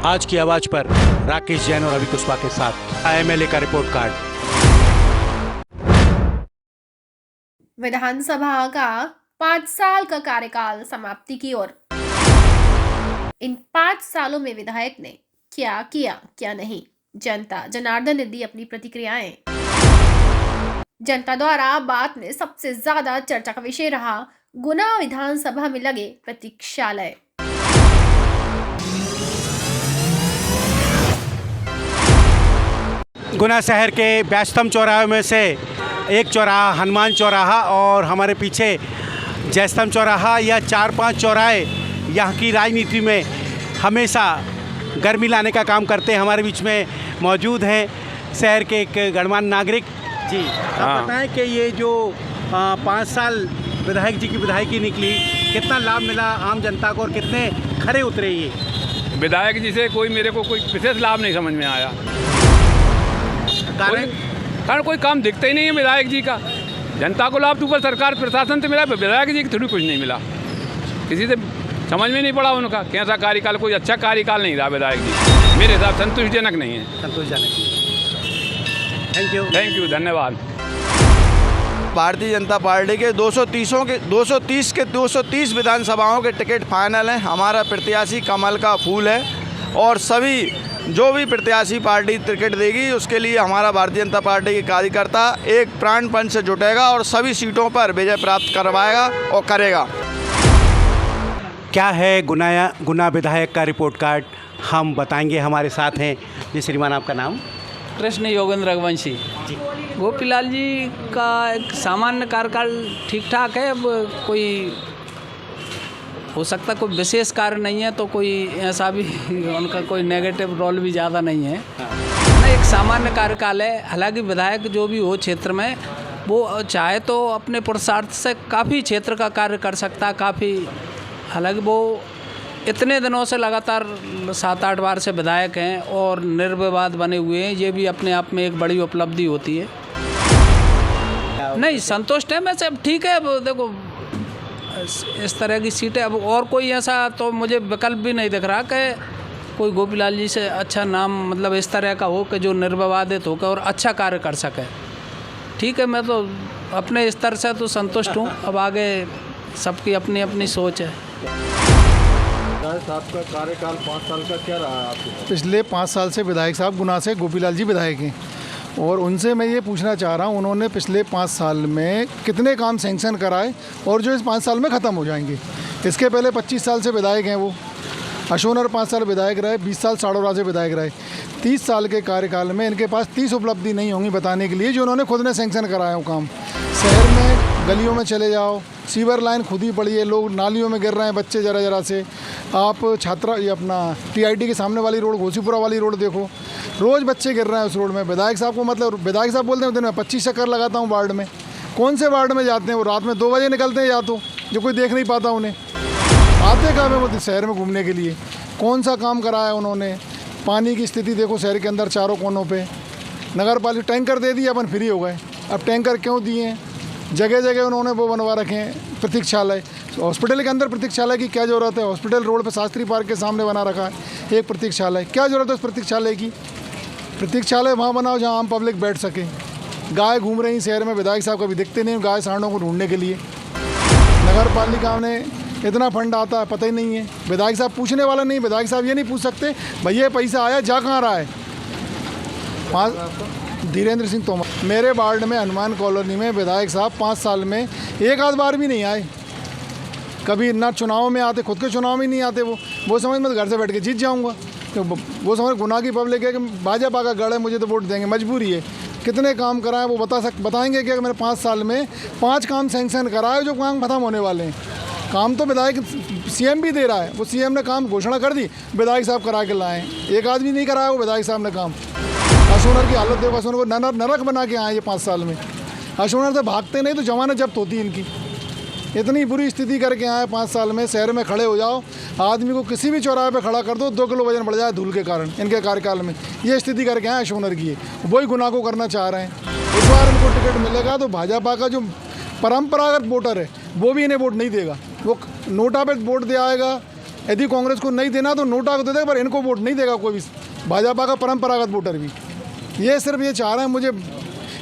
आज की आवाज पर राकेश जैन और रवि कुशवाहा के साथ एमएलए का रिपोर्ट कार्ड। विधानसभा का 5 साल का कार्यकाल समाप्ति की ओर। इन 5 सालों में विधायक ने क्या किया क्या नहीं, जनता जनार्दन ने दी अपनी प्रतिक्रियाएं। जनता द्वारा बात में सबसे ज्यादा चर्चा का विषय रहा गुना विधानसभा में लगे प्रतीक्षालय। गुना शहर के व्यस्तम चौराहे में से एक चौराहा हनुमान चौराहा और हमारे पीछे जयस्तंभ चौराहा या 4-5 चौराहे यहाँ की राजनीति में हमेशा गर्मी लाने का काम करते हैं। हमारे बीच में मौजूद हैं शहर के एक गणमान्य नागरिक जी। आप बताएं कि ये जो 5 साल विधायक जी की विधायकी निकली, कितना लाभ मिला आम जनता को और कितने खरे उतरे ये विधायक जी से? मेरे को कोई विशेष लाभ नहीं समझ में आया। कारण कोई काम दिखता ही नहीं है विधायक जी का। जनता को लाभ तो ऊपर सरकार प्रशासन से मिला, विधायक जी की थोड़ी कुछ नहीं मिला। किसी से समझ में नहीं पड़ा उनका कैसा कार्यकाल, कोई अच्छा कार्यकाल नहीं रहा विधायक जी। मेरे हिसाब संतोषजनक नहीं है। संतोषजनक। थैंक यू, धन्यवाद। भारतीय जनता पार्टी के 230 विधानसभाओं के टिकट फाइनल हैं। हमारा प्रत्याशी कमल का फूल है और सभी जो भी प्रत्याशी पार्टी टिकट देगी उसके लिए हमारा भारतीय जनता पार्टी के कार्यकर्ता एक प्राणपण से जुटेगा और सभी सीटों पर विजय प्राप्त करवाएगा और करेगा। क्या है गुना विधायक का रिपोर्ट कार्ड, हम बताएंगे। हमारे साथ हैं जी श्रीमान, आपका नाम? कृष्ण योगेंद्र रघुवंशी जी। गोपीलाल जी का एक सामान्य कार्यकाल ठीक ठाक है। अब कोई हो सकता कोई विशेष कार्य नहीं है तो कोई ऐसा भी उनका कोई नेगेटिव रोल भी ज़्यादा नहीं है ना, एक सामान्य कार्यकाल है। हालांकि विधायक जो भी हो क्षेत्र में वो चाहे तो अपने पुरुषार्थ से काफ़ी क्षेत्र का कार्य कर सकता, काफ़ी। हालांकि वो इतने दिनों से लगातार 7-8 बार से विधायक हैं और निर्विवाद बने हुए हैं, ये भी अपने आप में एक बड़ी उपलब्धि होती है। नहीं, संतुष्ट है मैं सब ठीक है। अब देखो इस तरह की सीटें, अब और कोई ऐसा तो मुझे विकल्प भी नहीं दिख रहा कि कोई गोपीलाल जी से अच्छा नाम मतलब इस तरह का हो कि जो निर्विवादित होकर और अच्छा कार्य कर सके। ठीक है, मैं तो अपने स्तर से तो संतुष्ट हूँ। अब आगे सबकी अपनी अपनी सोच है। साहब का कार्यकाल 5 साल का क्या रहा है आपके? पिछले 5 साल से विधायक साहब गुना से गोपीलाल जी विधायक हैं और उनसे मैं ये पूछना चाह रहा हूँ उन्होंने पिछले 5 साल में कितने काम सैंक्शन कराए और जो इस 5 साल में ख़त्म हो जाएंगे। इसके पहले 25 साल से विधायक हैं वो। अशोनर 5 साल विधायक रहे, 20 साल साड़ोरा से विधायक रहे। 30 साल के कार्यकाल में इनके पास 30 उपलब्धि नहीं होंगी बताने के लिए जो उन्होंने खुद ने सैंक्शन कराया हो काम। शहर में गलियों में चले जाओ, सीवर लाइन खुद ही पड़ी है, लोग नालियों में गिर रहे हैं बच्चे जरा से। आप छात्रा ये अपना टीआईटी के सामने वाली रोड, घोसीपुरा वाली रोड देखो, रोज़ बच्चे गिर रहे हैं उस रोड में। विधायक साहब को मतलब विधायक साहब बोलते हैं दिन में 25 चक्कर लगाता हूँ वार्ड में। कौन से वार्ड में जाते हैं वो? रात में 2 बजे निकलते हैं या तो जो कोई देख नहीं पाता उन्हें। आते कहाँ में वो शहर में घूमने के लिए? कौन सा काम कराया उन्होंने? पानी की स्थिति देखो शहर के अंदर चारों कोनों पे। नगर पालिका टैंकर दे दिए, अपन फ्री हो गए। अब टैंकर क्यों दिए हैं? जगह जगह उन्होंने वो बनवा रखे हैं प्रतीक्षालय। हॉस्पिटल के अंदर प्रतीक्षालय की क्या ज़रूरत है? हॉस्पिटल रोड पे शास्त्री पार्क के सामने बना रखा है एक प्रतीक्षालय। क्या ज़रूरत है उस प्रतीक्षालय की? प्रतीक्षालय वहाँ बनाओ जहाँ आम पब्लिक बैठ सके। गाय घूम रही शहर में, विधायक साहब कभी दिखते नहीं गाय सांडों को ढूंढने के लिए। नगर पालिका में इतना फंड आता है पता ही नहीं है। विधायक साहब पूछने वाला नहीं, विधायक साहब ये नहीं पूछ सकते भैया पैसा आया जा कहाँ रहा है। धीरेन्द्र सिंह तोमर। मेरे वार्ड में हनुमान कॉलोनी में विधायक साहब 5 साल में एक आध बार भी नहीं आए। कभी ना चुनाव में आते, खुद के चुनाव में नहीं आते। वो समझ मैं घर से बैठ के जीत जाऊंगा। तो वो समझ गुना की पब्लिक है कि भाजपा का गढ़ है, मुझे तो वोट देंगे, मजबूरी है। कितने काम कराए वो बताएंगे कि मैंने 5 साल में 5 काम सैंक्शन कराए जो काम खत्म होने वाले हैं। काम तो विधायक सीएम भी दे रहा है, वो सीएम ने काम घोषणा कर दी, विधायक साहब करा के लाए। एक आदमी नहीं कराया वो विधायक साहब ने काम। अशोनर की हालत देखो, अशोनर को नरक बना के आए ये 5 साल में। अशोनर से भागते नहीं तो जमानत जब्त होती इनकी। इतनी बुरी स्थिति करके आए 5 साल में। शहर में खड़े हो जाओ, आदमी को किसी भी चौराहे पे खड़ा कर दो, 2 किलो वजन बढ़ जाए धूल के कारण। इनके कार्यकाल में ये स्थिति करके आए अशोनर की। वही गुना को करना चाह रहे हैं। इस बार इनको टिकट मिलेगा तो भाजपा का जो परंपरागत वोटर है वो भी इन्हें वोट नहीं देगा। वो नोटा पे वोट दे आएगा, यदि कांग्रेस को नहीं देना तो नोटा को दे देगा, पर इनको वोट नहीं देगा कोई भी भाजपा का परंपरागत वोटर भी। ये सिर्फ ये चाह रहे हैं मुझे,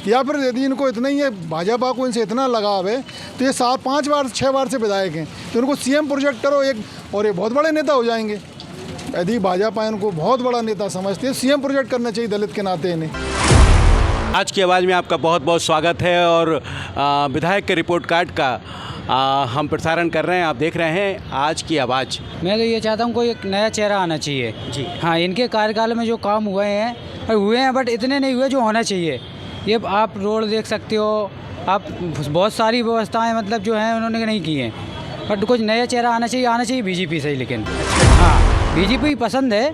या फिर यदि इनको इतना ही है, भाजपा को इनसे इतना लगाव है तो ये 5 बार 6 बार से विधायक हैं, तो इनको सीएम प्रोजेक्ट करो एक, और ये बहुत बड़े नेता हो जाएंगे। यदि भाजपा इनको बहुत बड़ा नेता समझते हैं, सीएम प्रोजेक्ट करना चाहिए दलित के नाते इन्हें। आज की आवाज़ में आपका बहुत बहुत स्वागत है और विधायक के रिपोर्ट कार्ड का हम प्रसारण कर रहे हैं। आप देख रहे हैं आज की आवाज़। मैं तो ये चाहता हूँ कोई एक नया चेहरा आना चाहिए जी। हाँ, इनके कार्यकाल में जो काम हुए हैं बट इतने नहीं हुए जो होना चाहिए। ये आप रोड देख सकते हो, आप बहुत सारी व्यवस्थाएं मतलब जो हैं उन्होंने नहीं की हैं, बट कुछ नया चेहरा आना चाहिए बीजेपी से ही। लेकिन हाँ, बीजेपी पसंद है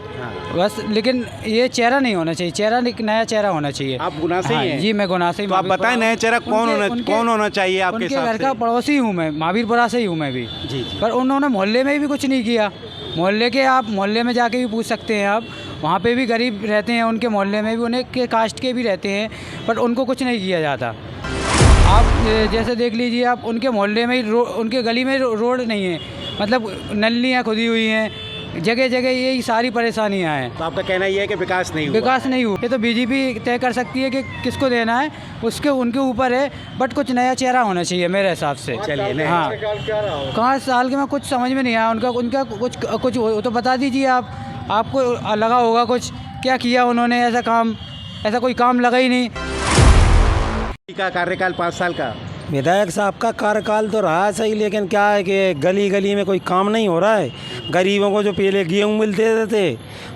बस, लेकिन ये चेहरा नहीं होना चाहिए, नया चेहरा होना चाहिए। आप गुना से ही हैं? जी, मैं गुना से ही। तो आप बताएं नया चेहरा कौन होना चाहिए आपके हिसाब से? घर का पड़ोसी हूँ मैं, महावीरपुरा से ही हूँ मैं भी जी। पर उन्होंने मोहल्ले में भी कुछ नहीं किया। आप मोहल्ले में जाके भी पूछ सकते हैं, आप वहाँ पे भी गरीब रहते हैं, उनके मोहल्ले में भी उन्हें के कास्ट के भी रहते हैं, बट उनको कुछ नहीं किया जाता। आप जैसे देख लीजिए, आप उनके मोहल्ले में ही उनके गली में रोड नहीं है, मतलब नलियाँ खुदी हुई हैं, जगह जगह यही सारी परेशानियाँ हैं। तो आपका कहना ये है कि विकास नहीं हुआ? ये तो बीजेपी तय कर सकती है कि किसको देना है, उनके ऊपर है, बट कुछ नया चेहरा होना चाहिए मेरे हिसाब से। चलिए हाँ, 5 साल के में कुछ समझ में नहीं आया उनका कुछ तो बता दीजिए। आपको लगा होगा कुछ क्या किया उन्होंने, ऐसा कोई काम लगा ही नहीं। का कार्यकाल 5 साल का विधायक साहब का कार्यकाल तो रहा है सही, लेकिन क्या है कि गली गली में कोई काम नहीं हो रहा है। गरीबों को जो पहले गेहूँ मिलते थे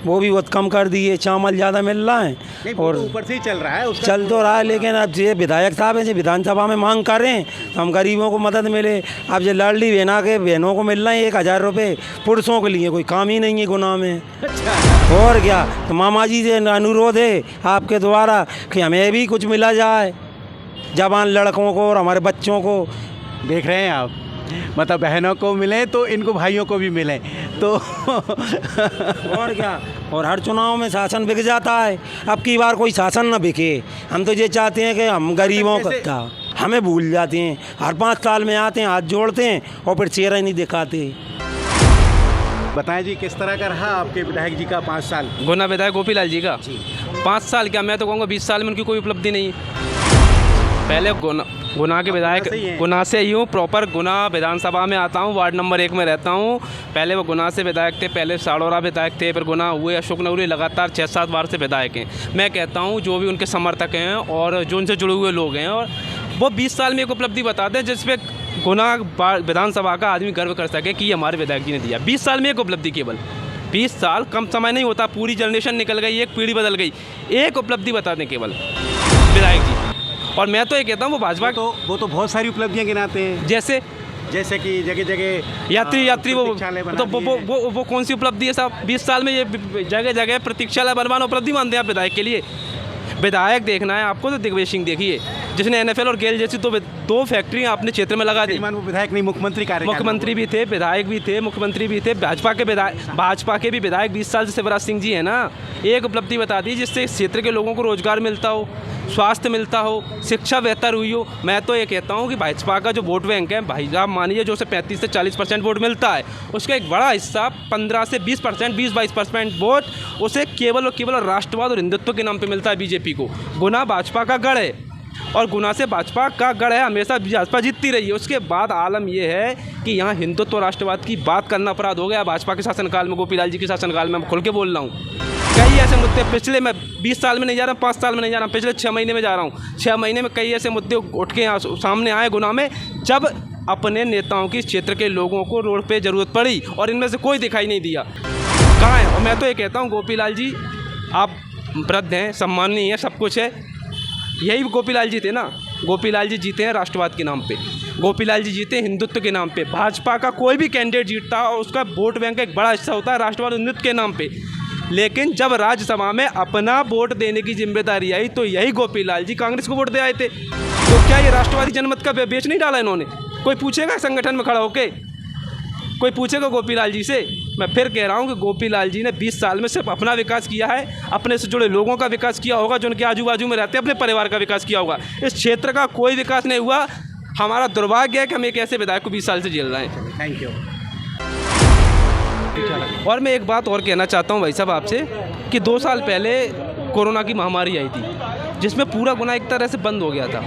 वो भी बहुत कम कर दिए, चावल ज़्यादा मिल रहा है और ऊपर से ही चल रहा है, चल तो रहा है। लेकिन अब ये विधायक साहब हैं जो विधानसभा में मांग कर रहे हैं तो हम गरीबों को मदद मिले। अब ये लाडली बहनों को मिल रहे हैं 1000 रुपये, पुरुषों के लिए कोई काम ही नहीं है गुना में। और क्या, तो मामा जी से अनुरोध है आपके द्वारा कि हमें भी कुछ मिला जाए, जवान लड़कों को और हमारे बच्चों को। देख रहे हैं आप, मतलब बहनों को मिले तो इनको भाइयों को भी मिले तो और क्या, और हर चुनाव में शासन बिक जाता है, अब की बार कोई शासन न बिके। हम तो ये चाहते हैं कि हम गरीबों का हमें भूल जाते हैं, हर 5 साल में आते हैं, हाथ जोड़ते हैं और फिर चेहरा ही नहीं दिखाते। बताएं जी, किस तरह का रहा आपके विधायक जी का 5 साल? गुना विधायक गोपीलाल जी का 5 साल क्या, मैं तो कहूँगा 20 साल में उनकी कोई उपलब्धि नहीं है। पहले गुना के विधायक, गुना से ही हूँ, प्रॉपर गुना विधानसभा में आता हूँ, वार्ड नंबर 1 में रहता हूँ। पहले वो गुना से विधायक थे, पहले साड़ौरा विधायक थे, फिर गुना हुए, अशोकनगर हुए, लगातार 6-7 बार से विधायक हैं। मैं कहता हूँ जो भी उनके समर्थक हैं और जो उनसे जुड़े हुए लोग हैं, और वो 20 साल में एक उपलब्धि बताते हैं जिसपे गुना विधानसभा का आदमी गर्व कर सके कि हमारे विधायक जी ने दिया। 20 साल में एक उपलब्धि, केवल 20 साल कम समय नहीं होता, पूरी जनरेशन निकल गई, एक पीढ़ी बदल गई। एक उपलब्धि बता दें केवल विधायक जी। और मैं तो ये कहता हूँ वो भाजपा वो तो बहुत सारी उपलब्धियां गिनाते हैं, जैसे कि जगह जगह यात्री वो कौन सी उपलब्धि है साहब? 20 साल में ये जगह जगह प्रतीक्षालय बनवाना उपलब्धि मानते हैं आप विधायक के लिए? विधायक देखना है आपको तो दिग्विजय सिंह देखिए, जिसने NFL और गेल जैसी 2 फैक्ट्रियाँ अपने क्षेत्र में लगा दी। वो विधायक नहीं, मुख्यमंत्री भी थे, विधायक भी थे, मुख्यमंत्री भी थे। भाजपा के भी विधायक 20 साल से शिवराज सिंह जी है ना। एक उपलब्धि बता दी जिससे इस क्षेत्र के लोगों को रोजगार मिलता हो, स्वास्थ्य मिलता हो, शिक्षा बेहतर हुई हो। मैं तो ये कहता हूँ कि भाजपा का जो वोट बैंक है, भाई साहब मानिए जो उसे 35 से 40% वोट मिलता है, उसका एक बड़ा हिस्सा 15 से 20%, 20-22% वोट उसे केवल और केवल राष्ट्रवाद और हिंदुत्व के नाम पे मिलता है बीजेपी को। गुना भाजपा का गढ़ है और गुना से भाजपा का गढ़ है, हमेशा भाजपा जीतती रही है। उसके बाद आलम यह है कि यहाँ हिंदुत्व और राष्ट्रवाद की बात करना अपराध हो गया भाजपा के शासनकाल में, गोपीलाल जी के शासनकाल में। मैं खुल के बोल रहा हूँ, कई ऐसे मुद्दे पिछले, मैं 20 साल में नहीं जा रहा, 5 साल में नहीं जा रहा, पिछले 6 महीने में जा रहा हूँ। 6 महीने में कई ऐसे मुद्दे उठ के सामने आए गुना में, जब अपने नेताओं की क्षेत्र के लोगों को रोड पे ज़रूरत पड़ी और इनमें से कोई दिखाई नहीं दिया। कहाँ है? और मैं तो ये कहता हूँ गोपीलाल जी आप वृद्ध हैं, सम्माननीय है, सब कुछ है, यही गोपीलाल जी थे ना। गोपीलाल जी जीते हैं राष्ट्रवाद के नाम पे, गोपीलाल जी जीते हिंदुत्व के नाम पे। भाजपा का कोई भी कैंडिडेट जीतता और उसका वोट बैंक का एक बड़ा हिस्सा होता है राष्ट्रवाद हिंदुत्व के नाम पे। लेकिन जब राज्यसभा में अपना वोट देने की जिम्मेदारी आई तो यही गोपीलाल जी कांग्रेस को वोट दे आए थे। तो क्या ये राष्ट्रवादी जनमत का बेच नहीं डाला इन्होंने? कोई पूछेगा संगठन में खड़ा होके? कोई पूछेगा गोपीलाल जी से? मैं फिर कह रहा हूँ कि गोपीलाल जी ने 20 साल में सिर्फ अपना विकास किया है, अपने से जुड़े लोगों का विकास किया होगा, जो उनके आजू बाजू में रहते हैं, अपने परिवार का विकास किया होगा। इस क्षेत्र का कोई विकास नहीं हुआ। हमारा दुर्भाग्य है कि हम एक ऐसे विधायक को 20 साल से झेल रहे हैं। Thank you. और मैं एक बात और कहना चाहता हूँ भाई साहब आपसे कि 2 साल पहले कोरोना की महामारी आई थी जिसमें पूरा गुना एक तरह से बंद हो गया था।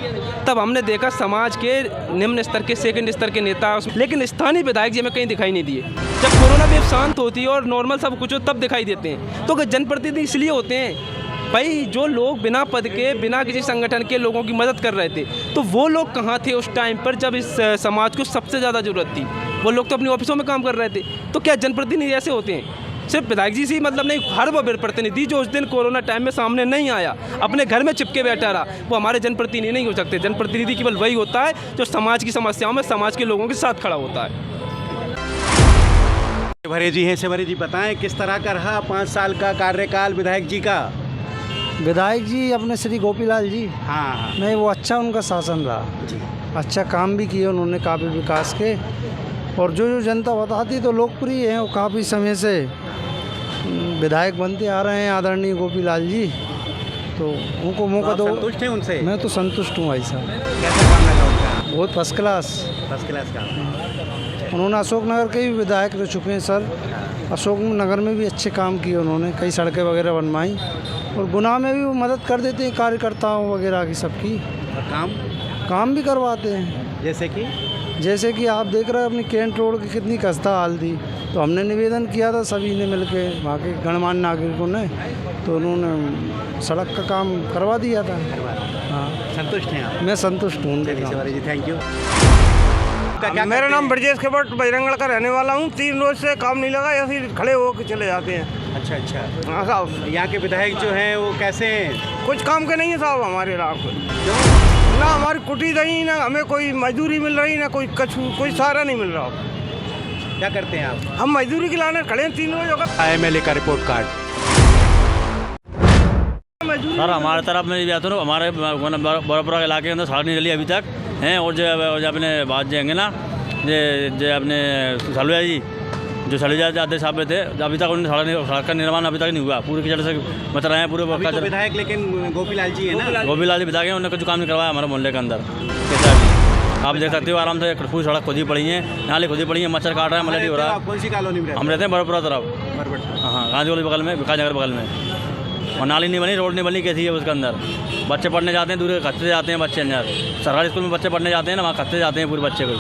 तब हमने देखा समाज के निम्न स्तर के, सेकंड स्तर के नेता, लेकिन स्थानीय विधायक जी हमें कहीं दिखाई नहीं दिए। जब कोरोना वेव शांत होती है और नॉर्मल सब कुछ हो तब दिखाई देते हैं। तो जनप्रतिनिधि इसलिए होते हैं भाई जो लोग बिना पद के, बिना किसी संगठन के लोगों की मदद कर रहे थे, तो वो लोग कहाँ थे उस टाइम पर जब इस समाज को सबसे ज़्यादा ज़रूरत थी? वो लोग तो अपनी ऑफिसों में काम कर रहे थे। तो क्या जनप्रतिनिधि ऐसे होते हैं? सिर्फ विधायक जी से ही मतलब नहीं, हर वो प्रतिनिधि जो उस दिन कोरोना टाइम में सामने नहीं आया, अपने घर में चिपके बैठा रहा, वो हमारे जनप्रतिनिधि नहीं हो सकते। जनप्रतिनिधि केवल वही होता है जो समाज की समस्याओं में समाज के लोगों के साथ खड़ा होता है। सेवरे जी हैं, सेवरे जी बताएं किस तरह का रहा 5 साल का कार्यकाल विधायक जी का? विधायक जी अपने श्री गोपीलाल जी, हाँ नहीं वो अच्छा उनका शासन रहा, अच्छा काम भी किए उन्होंने काफ़ी विकास के, और जो जनता बताती तो लोकप्रिय हैं। वो काफ़ी समय से विधायक बनते आ रहे हैं आदरणीय गोपीलाल जी, तो उनको मौका दो। संतुष्ट हैं उनसे? मैं तो संतुष्ट हूँ भाई साहब। कैसा काम लगा उनका? बहुत फर्स्ट क्लास का। उन्होंने अशोकनगर के भी विधायक रह चुके हैं सर। अशोकनगर में भी अच्छे काम किए उन्होंने, कई सड़कें वगैरह बनवाई, और गुनाह में भी वो मदद कर देते हैं कार्यकर्ताओं वगैरह की सबकी, और काम भी करवाते हैं। जैसे कि आप देख रहे हैं अपनी कैंट रोड की कितनी खस्ता हाल थी, तो हमने निवेदन किया था सभी ने मिलके, वहाँ के गणमान्य नागरिकों ने, तो उन्होंने सड़क का काम करवा दिया था। हाँ, संतुष्ट हैं आप? मैं संतुष्ट हूँ। Thank you. मेरा नाम ब्रजेश केवट बजरंगगढ़ का रहने वाला हूँ। 3 रोज से काम नहीं लगा, या फिर खड़े होकर चले जाते हैं। अच्छा। हाँ साहब, यहाँ के विधायक जो हैं वो कैसे हैं? कुछ काम के नहीं है साहब हमारे इलाके, ना हमारी कुटी रही, ना हमें कोई मजदूरी मिल रही, ना कोई कोई सहारा नहीं मिल रहा। क्या करते हैं आप? हम मजदूरी के लाने खड़े हैं 3 रोज होगा। MLA का रिपोर्ट कार्ड सर हमारे तरफ में भी आते हो, हमारे बड़पुरा इलाके के अंदर सड़क नहीं चली अभी तक हैं। और जो अपने बात जाएंगे ना जो अपने सलुआ जी, जो सलुआ जाते साहब थे, अभी तक उन्होंने सड़क का निर्माण अभी तक नहीं हुआ। पूरे की से बता रहे हैं पूरे तो विधायक, लेकिन गोपीलाल जी है ना, गोपीलाल जी विधायक हैं, उन्होंने कुछ काम नहीं करवाया हमारे मोहल्ले के अंदर। कैसा भी आप देख सकते हो आराम से पूरी सड़क खुद ही पड़ी है, नाली खुद ही पड़ी है, मच्छर काट रहा है, मलेरिया हो रहा है। कौन सी कॉलोनी में? हम रहते हैं बड़पुरा तरफ। हाँ, गांधी वाली बगल में, विकास नगर बगल में। और नाली नहीं बनी, रोड नहीं बनी, कैसी है उसके अंदर। बच्चे पढ़ने जाते हैं, दूर खत्ते जाते हैं बच्चे अंदर। सरकारी स्कूल में बच्चे पढ़ने जाते हैं ना, वहाँ खत्ते जाते हैं पूरे बच्चे को,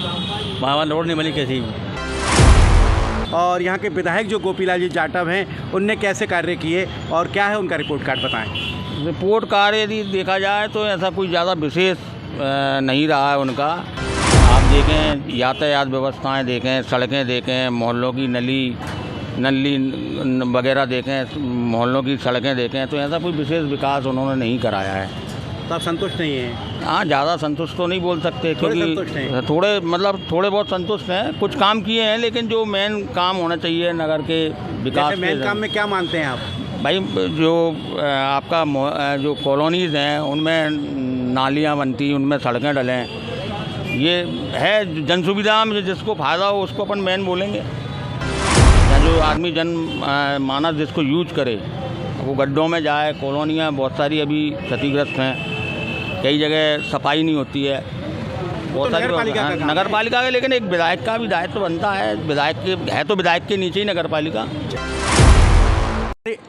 वहाँ रोड नहीं बनी कैसी। और यहाँ के विधायक जो गोपीलाल जी जाटव हैं, उनने कैसे कार्य किए और क्या है उनका रिपोर्ट कार्ड बताएं? रिपोर्ट कार्ड यदि देखा जाए तो ऐसा कोई ज़्यादा विशेष नहीं रहा है उनका। आप देखें यातायात व्यवस्थाएं देखें, सड़कें देखें, मोहल्लों की नली वगैरह देखें, मोहल्लों की सड़कें देखें, तो ऐसा कोई विशेष विकास उन्होंने नहीं कराया है। तो आप संतुष्ट नहीं हैं? हाँ, ज़्यादा संतुष्ट तो नहीं बोल सकते, क्योंकि थोड़े बहुत संतुष्ट हैं। कुछ काम किए हैं, लेकिन जो मेन काम होना चाहिए नगर के विकास, मेन काम में क्या मानते हैं आप? भाई जो आपका जो कॉलोनीज़ हैं उनमें नालियाँ बनती, उनमें सड़कें डलें, ये है जन सुविधा में जिसको फ़ायदा हो उसको अपन मेन बोलेंगे। या जो आदमी मानस जिसको यूज करे, वो गड्ढों में जाए। कॉलोनियाँ बहुत सारी अभी क्षतिग्रस्त हैं, कई जगह सफाई नहीं होती है, बहुत सारी नगर पालिका के, लेकिन एक विधायक का भी दायित्व बनता है। विधायक के है तो विधायक के नीचे ही नगर पालिका।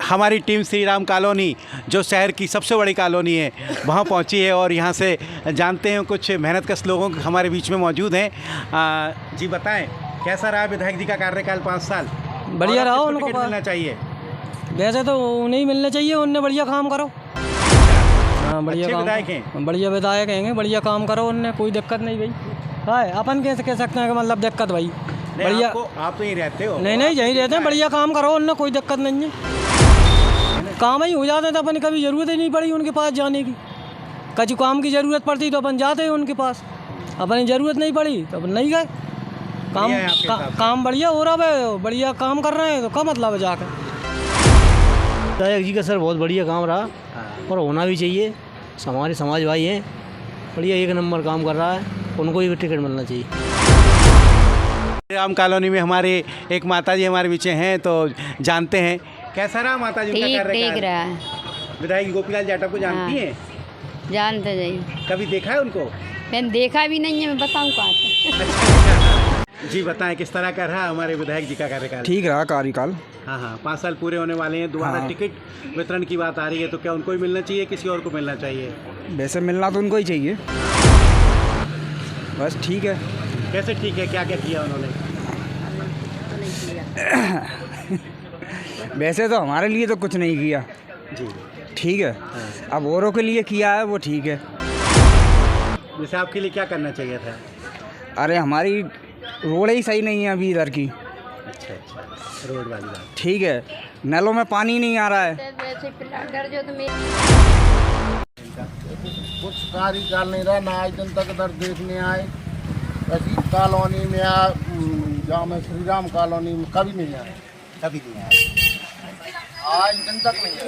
हमारी टीम श्री राम कॉलोनी, जो शहर की सबसे बड़ी कॉलोनी है, वहाँ पहुँची है और यहाँ से जानते हैं कुछ मेहनतकश लोगों हमारे बीच में मौजूद हैं। जी बताएं कैसा रहा विधायक जी का कार्यकाल 5 साल? बढ़िया रहा। उनको मिलना चाहिए? वैसे तो उन्हें मिलना चाहिए, उनने बढ़िया काम करो। हाँ, बढ़िया विधायक हैं, बढ़िया विधायक हैं, बढ़िया काम करो, उनने कोई दिक्कत नहीं भाई। है अपन कैसे कह सकते हैं कि मतलब दिक्कत भाई? बढ़िया। आप तो यहीं रहते हो? नहीं यहीं रहते हैं, बढ़िया काम करो, उनने कोई दिक्कत नहीं है, काम ही हो जाते हैं। तो अपन कभी ज़रूरत ही नहीं पड़ी उनके पास जाने की। कभी काम की ज़रूरत पड़ती तो अपन जाते हैं उनके पास, अपनी ज़रूरत नहीं पड़ी तो अपन नहीं गए। काम बढ़िया हो रहा है, बढ़िया काम कर रहे हैं, तो क्या मतलब है जाकर। विधायक जी का सर बहुत बढ़िया काम रहा, और होना भी चाहिए। हमारे समाज भाई हैं, बढ़िया 1 नंबर काम कर रहा है, उनको ही टिकट मिलना चाहिए। राम कॉलोनी में हमारे एक माता जी हमारे पीछे हैं, तो जानते हैं कैसा रहा माता जी का कार्यकाल? ठीक रहा है। विधायक गोपीलाल जाटव को जानती हैं? जानते जाइए। कभी देखा है उनको? मैंने देखा भी नहीं है, मैं बताऊँ कहाँ से। जी बताएं किस तरह का रहा हमारे विधायक जी का कार्यकाल? ठीक रहा कार्यकाल। हाँ हाँ, 5 साल पूरे होने वाले हैं, दोबारा हाँ। टिकट वितरण की बात आ रही है, तो क्या उनको ही मिलना चाहिए, किसी और को मिलना चाहिए? वैसे मिलना तो उनको ही चाहिए, बस ठीक है। कैसे ठीक है, क्या क्या किया उन्होंने? वैसे तो हमारे लिए तो कुछ नहीं किया जी ठीक है, अब औरों के लिए किया है वो ठीक है। जैसे आपके लिए क्या करना चाहिए था? अरे हमारी रोड ही सही नहीं है अभी इधर की। अच्छा अच्छा, रोड वाली बात। ठीक है, नलों में पानी नहीं आ रहा है। कुछ कार्यकाल नहीं रहा, ना आज दिन तक इधर देखने आए। ऐसी कॉलोनी में जहाँ में श्री राम कॉलोनी में कभी नहीं आए, कभी नहीं आया। आज दिन तक नहीं आए।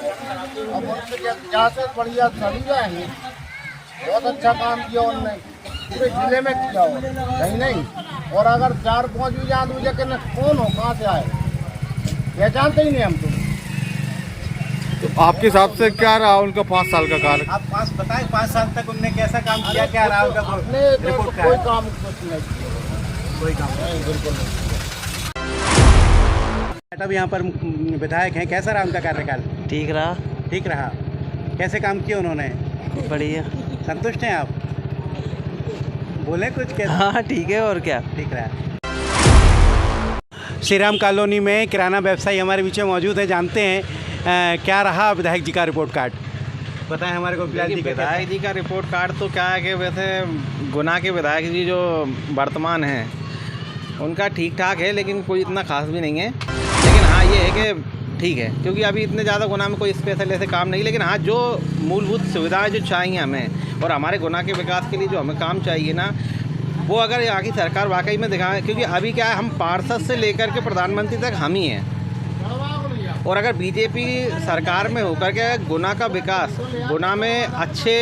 अब उनसे क्या से बढ़िया सभी जाएंगे, बहुत अच्छा काम किया उनने, पूरे जिले में किया हो नहीं नहीं। और अगर 4-5 भी जान दूँ कि कौन हो, कहाँ से आए, पहचानते ही नहीं हम तो आपके हिसाब से क्या रहा उनका 5 साल का कार्य? आप 5 साल तक उनने कैसा काम किया, क्या रहा उनका रिपोर्ट का? कोई काम कुछ नहीं किया, कोई काम नहीं, बिल्कुल नहीं। मैडम यहाँ पर विधायक हैं, कैसा रहा उनका कार्यकाल? ठीक रहा। ठीक रहा। कैसे काम किए उन्होंने? बढ़िया। संतुष्ट हैं आप? बोले कुछ कैसे? हाँ ठीक है, और क्या। ठीक रहा। श्री राम कॉलोनी में किराना व्यवसायी हमारे बीच में मौजूद हैं, जानते हैं क्या रहा विधायक जी का रिपोर्ट कार्ड? बताएं हमारे को। विधायक जी का रिपोर्ट कार्ड तो क्या है कि वैसे गुना के विधायक जी जो वर्तमान हैं उनका ठीक ठाक है, लेकिन कोई इतना खास भी नहीं है। लेकिन हाँ ये है कि ठीक है, क्योंकि अभी इतने ज़्यादा गुना में कोई स्पेशल ऐसे काम नहीं। लेकिन हाँ जो मूलभूत सुविधाएं जो चाहिए हमें और हमारे गुना के विकास के लिए जो हमें काम चाहिए ना, वो अगर यहाँ की सरकार वाकई में दिखाए। क्योंकि अभी क्या है, हम पार्षद से लेकर के प्रधानमंत्री तक हम ही हैं। और अगर बीजेपी सरकार में होकर के गुना का विकास, गुना में अच्छे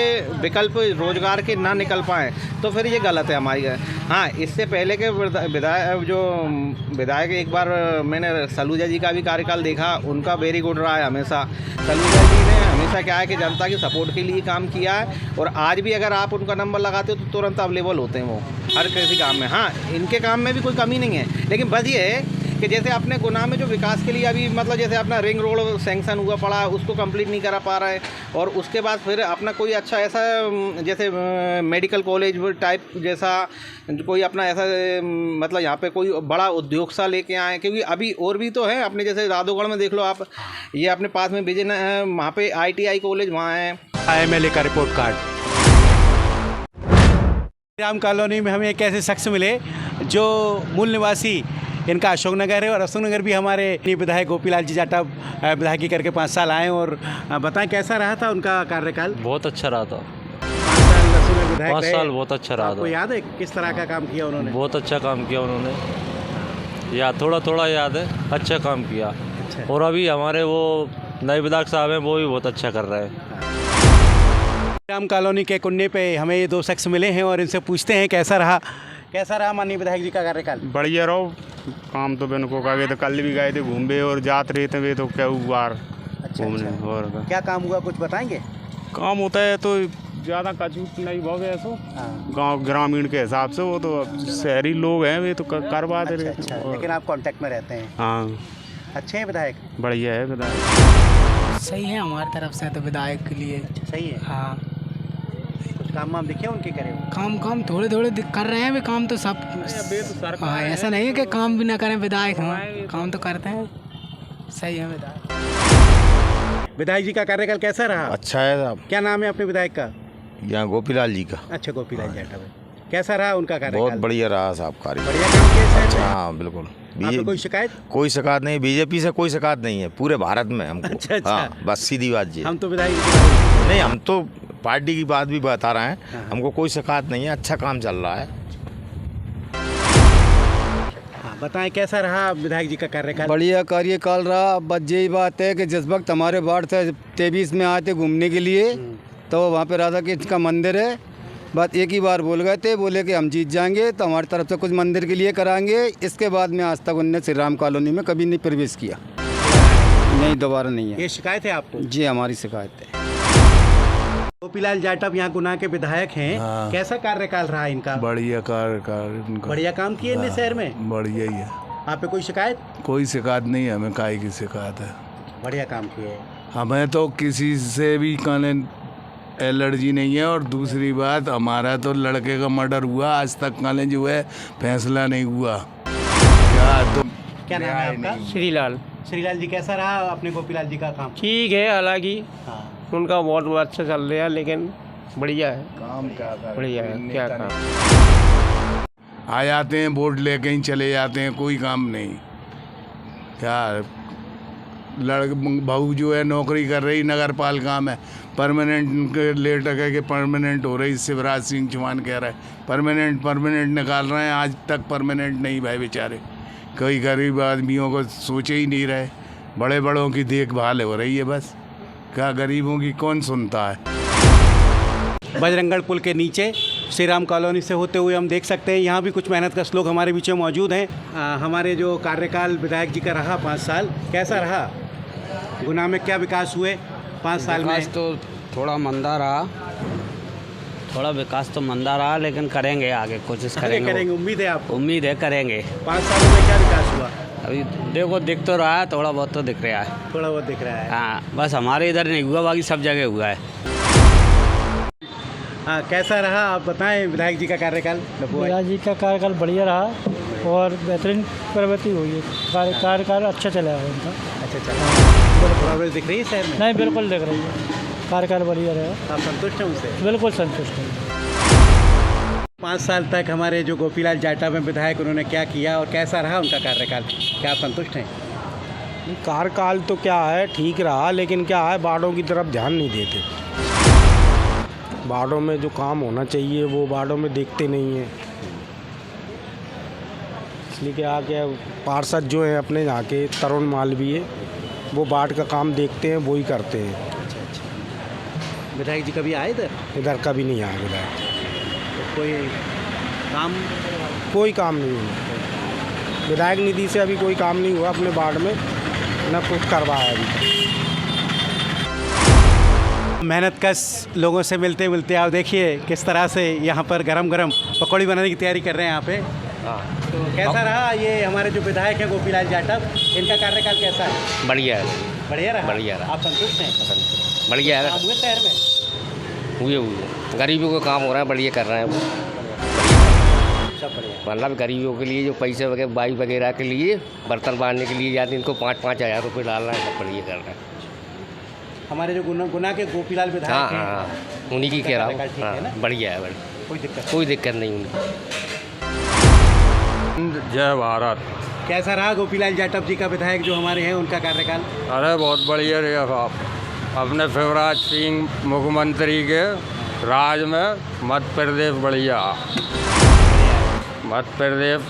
विकल्प रोजगार के ना निकल पाएँ तो फिर ये गलत है हमारी। हाँ, इससे पहले के विधायक एक बार मैंने सलूजा जी का भी कार्यकाल देखा, उनका वेरी गुड रहा है हमेशा। सलूजा जी ने हमेशा क्या है कि जनता की सपोर्ट के लिए काम किया है, और आज भी अगर आप उनका नंबर लगाते हो तो तुरंत अवेलेबल होते हैं वो हर किसी काम में। हाँ, इनके काम में भी कोई कमी नहीं है, लेकिन बस ये है कि जैसे अपने गुना में जो विकास के लिए अभी मतलब जैसे अपना रिंग रोड सैंक्शन हुआ पड़ा है, उसको कंप्लीट नहीं करा पा रहा है। और उसके बाद फिर अपना कोई अच्छा ऐसा जैसे मेडिकल कॉलेज टाइप जैसा कोई अपना ऐसा मतलब यहाँ पे कोई बड़ा उद्योग सा लेके आए। क्योंकि अभी और भी तो है अपने, जैसे राधोगढ़ में देख लो आप, ये अपने पास में विजय वहाँ पे ITI कॉलेज वहाँ है। MLA का रिपोर्ट कार्ड। राम कॉलोनी में हमें एक ऐसे शख्स मिले जो मूल निवासी इनका अशोकनगर है, और अशोकनगर भी हमारे विधायक गोपीलाल जी जाटव विधायकी करके 5 साल आए। और बताएं कैसा रहा था उनका कार्यकाल? बहुत अच्छा रहा था। 5 साल बहुत अच्छा रहा था। आपको याद है किस तरह का काम किया उन्होंने? बहुत अच्छा काम किया उन्होंने, या थोड़ा याद है, अच्छा काम किया। अच्छा। और अभी हमारे वो नए विधायक साहब हैं, वो भी बहुत अच्छा कर रहे हैं। राम कॉलोनी के कुन्ने पे हमें ये 2 शख्स मिले हैं और इनसे पूछते हैं कैसा रहा माननीय विधायक जी का कार्यकाल? बढ़िया रहो, काम तो बेन को गए थे, कल भी गए थे घूमने और जाते रहते वे तो क्या बार घूमने। और क्या काम हुआ, कुछ बताएंगे? काम होता है तो ज़्यादा कचू नहीं भाव ऐसा गांव ग्रामीण के हिसाब से, वो तो शहरी लोग हैं वे तो करवा दे रहे। लेकिन आप कांटेक्ट में रहते हैं? हाँ। अच्छे हैं विधायक? बढ़िया है विधायक, सही है हमारी तरफ से तो विधायक के लिए। सही है। हाँ, काम वाम दिखे उनके करे? काम थोड़े कर रहे हैं, वे काम तो सब। हाँ, ऐसा नहीं है कि काम भी ना करें विधायक, हाँ काम तो करते हैं। सही है विधायक। विधायक जी का कार्यकाल कैसा रहा? अच्छा है साहब। क्या नाम है अपने विधायक का? यहाँ गोपीलाल जी का। अच्छा, गोपीलाल जाटव। कैसा रहा उनका कार्यकाल? बहुत बढ़िया रहा साहब कार्य। बढ़िया काम किया। अच्छा, हाँ बिल्कुल। कोई शिकायत? कोई शिकायत नहीं, बीजेपी से कोई शिकायत नहीं है पूरे भारत में हमको। अच्छा। हाँ, बस सीधी बात जी। हम तो विधायक नहीं, हम तो पार्टी की बात भी बता रहे हैं, हमको कोई शिकायत नहीं है, अच्छा काम चल रहा है। बताएं कैसा रहा विधायक जी का कार्यकाल? बढ़िया कार्यकाल रहा। बस यही बात है कि जिस वक्त हमारे वार्ड से 23 में आए थे घूमने के लिए, तो वहाँ पे राधा कृष्ण का मंदिर है। बस एक ही बार बोल गए थे, बोले कि हम जीत जाएंगे तो हमारी तरफ से कुछ मंदिर के लिए कराएंगे। इसके बाद में आज तक उनने श्री राम कॉलोनी में कभी नहीं प्रवेश किया। नहीं, दोबारा नहीं है। ये शिकायत है आपको? जी, हमारी शिकायत है। गोपीलाल जाटव यहाँ गुना के विधायक हैं। हाँ। कैसा कार्यकाल रहा इनका? बढ़िया कार्यकाल इनका। बढ़िया काम किए इनने शहर में? बढ़िया ही है। आप पे कोई शिकायत? कोई शिकायत नहीं है, हमें काहे की शिकायत है। बढ़िया काम किए। हमें तो किसी से भी कहने एलर्जी नहीं है। और दूसरी बात, हमारा तो लड़के का मर्डर हुआ, आज तक कहने जो है फैसला नहीं हुआ। क्या नाम है आपका? श्रीलाल। श्रीलाल जी, कैसा रहा अपने गोपीलाल जी का काम? ठीक है, हालांकि उनका बहुत अच्छा चल रहा है, लेकिन बढ़िया है काम। क्या बढ़िया है, क्या काम। आ जाते हैं वोट लेके ही चले जाते हैं, कोई काम नहीं। क्या बहू जो है नौकरी कर रही नगर पालिका में, परमानेंट लेट के परमानेंट हो रही। शिवराज सिंह चौहान कह रहा है परमानेंट निकाल रहे हैं, आज तक परमानेंट नहीं भाई बेचारे। कई गरीब आदमियों को सोचे ही नहीं रहे। बड़े बड़ों की देखभाल हो रही है बस, क्या गरीबों की कौन सुनता है। बजरंगगढ़ पुल के नीचे श्री राम कॉलोनी से होते हुए हम देख सकते हैं यहाँ भी कुछ मेहनत कश लोग हमारे बीच में मौजूद हैं। हमारे जो कार्यकाल विधायक जी का रहा 5 साल, कैसा रहा? गुना में क्या विकास हुए 5 साल में? विकास तो थोड़ा मंदा रहा, लेकिन करेंगे आगे, कोशिश करेंगे। उम्मीद है आपको? उम्मीद है करेंगे। 5 सालों में क्या विकास हुआ? अभी देखो दिख तो रहा है, थोड़ा बहुत तो दिख रहा है। थोड़ा बहुत दिख रहा है। हाँ, बस हमारे इधर नहीं हुआ, बाकी सब जगह हुआ है। हाँ, कैसा रहा आप बताएं विधायक जी का कार्यकाल? विधायक जी का कार्यकाल बढ़िया रहा और बेहतरीन प्रगति हुई है। कार्यकाल अच्छा चला है उनका। अच्छा चला। प्रोग्रेस दिख रही है शहर में? नहीं, बिल्कुल दिख रही है। कार्यकाल बढ़िया रहा। आप संतुष्ट हैं उनसे? बिल्कुल संतुष्ट हैं। 5 साल तक हमारे जो गोपीलाल जाटव हैं विधायक, उन्होंने क्या किया और कैसा रहा उनका कार्यकाल? क्या आप संतुष्ट हैं? कार्यकाल तो क्या है, ठीक रहा, लेकिन क्या है बाड़ों की तरफ ध्यान नहीं देते। बाड़ों में जो काम होना चाहिए वो बाड़ों में देखते नहीं हैं। इसलिए क्या के पार्षद जो हैं अपने यहाँ के तरुण मालवीय, वो बाढ़ का काम देखते हैं, वो ही करते हैं। विधायक जी कभी आए इधर? इधर कभी नहीं आए विधायक। तो कोई काम नहीं हुआ। विधायक निधि से अभी कोई काम नहीं हुआ अपने वार्ड में, न कुछ करवाया अभी। मेहनत कश लोगों से मिलते मिलते आप देखिए किस तरह से यहाँ पर गरम गरम पकौड़ी बनाने की तैयारी कर रहे हैं यहाँ पे। तो कैसा रहा ये हमारे जो विधायक हैं गोपीलाल जाटव, इनका कार्यकाल कैसा है? बढ़िया है। बढ़िया रहा? बढ़िया रहा। आप संतुष्ट हैं? बढ़िया है। काम हुए शहर में? हुए गरीबों का काम हो रहा है, बढ़िया कर रहे हैं वो। सब बढ़िया। मतलब गरीबों के लिए जो पैसे वगैरह बाई वगैरह के लिए बर्तन बांधने के लिए जाते इनको 5-5 हज़ार रुपये डाल रहे हैं, सब बढ़िया कर रहे हैं। हमारे जो गुना के गोपीलाल विधायक हैं, उन्हीं की कह रहा है ना? हूँ। बढ़िया है, कोई दिक्कत नहीं उनकी। जय भारत। कैसा रहा गोपीलाल जाटव जी का विधायक जो हमारे हैं उनका कार्यकाल? अरे बहुत बढ़िया रहा साहब। अपने शिवराज सिंह मुख्यमंत्री के राज में मध्य प्रदेश बढ़िया, मध्य प्रदेश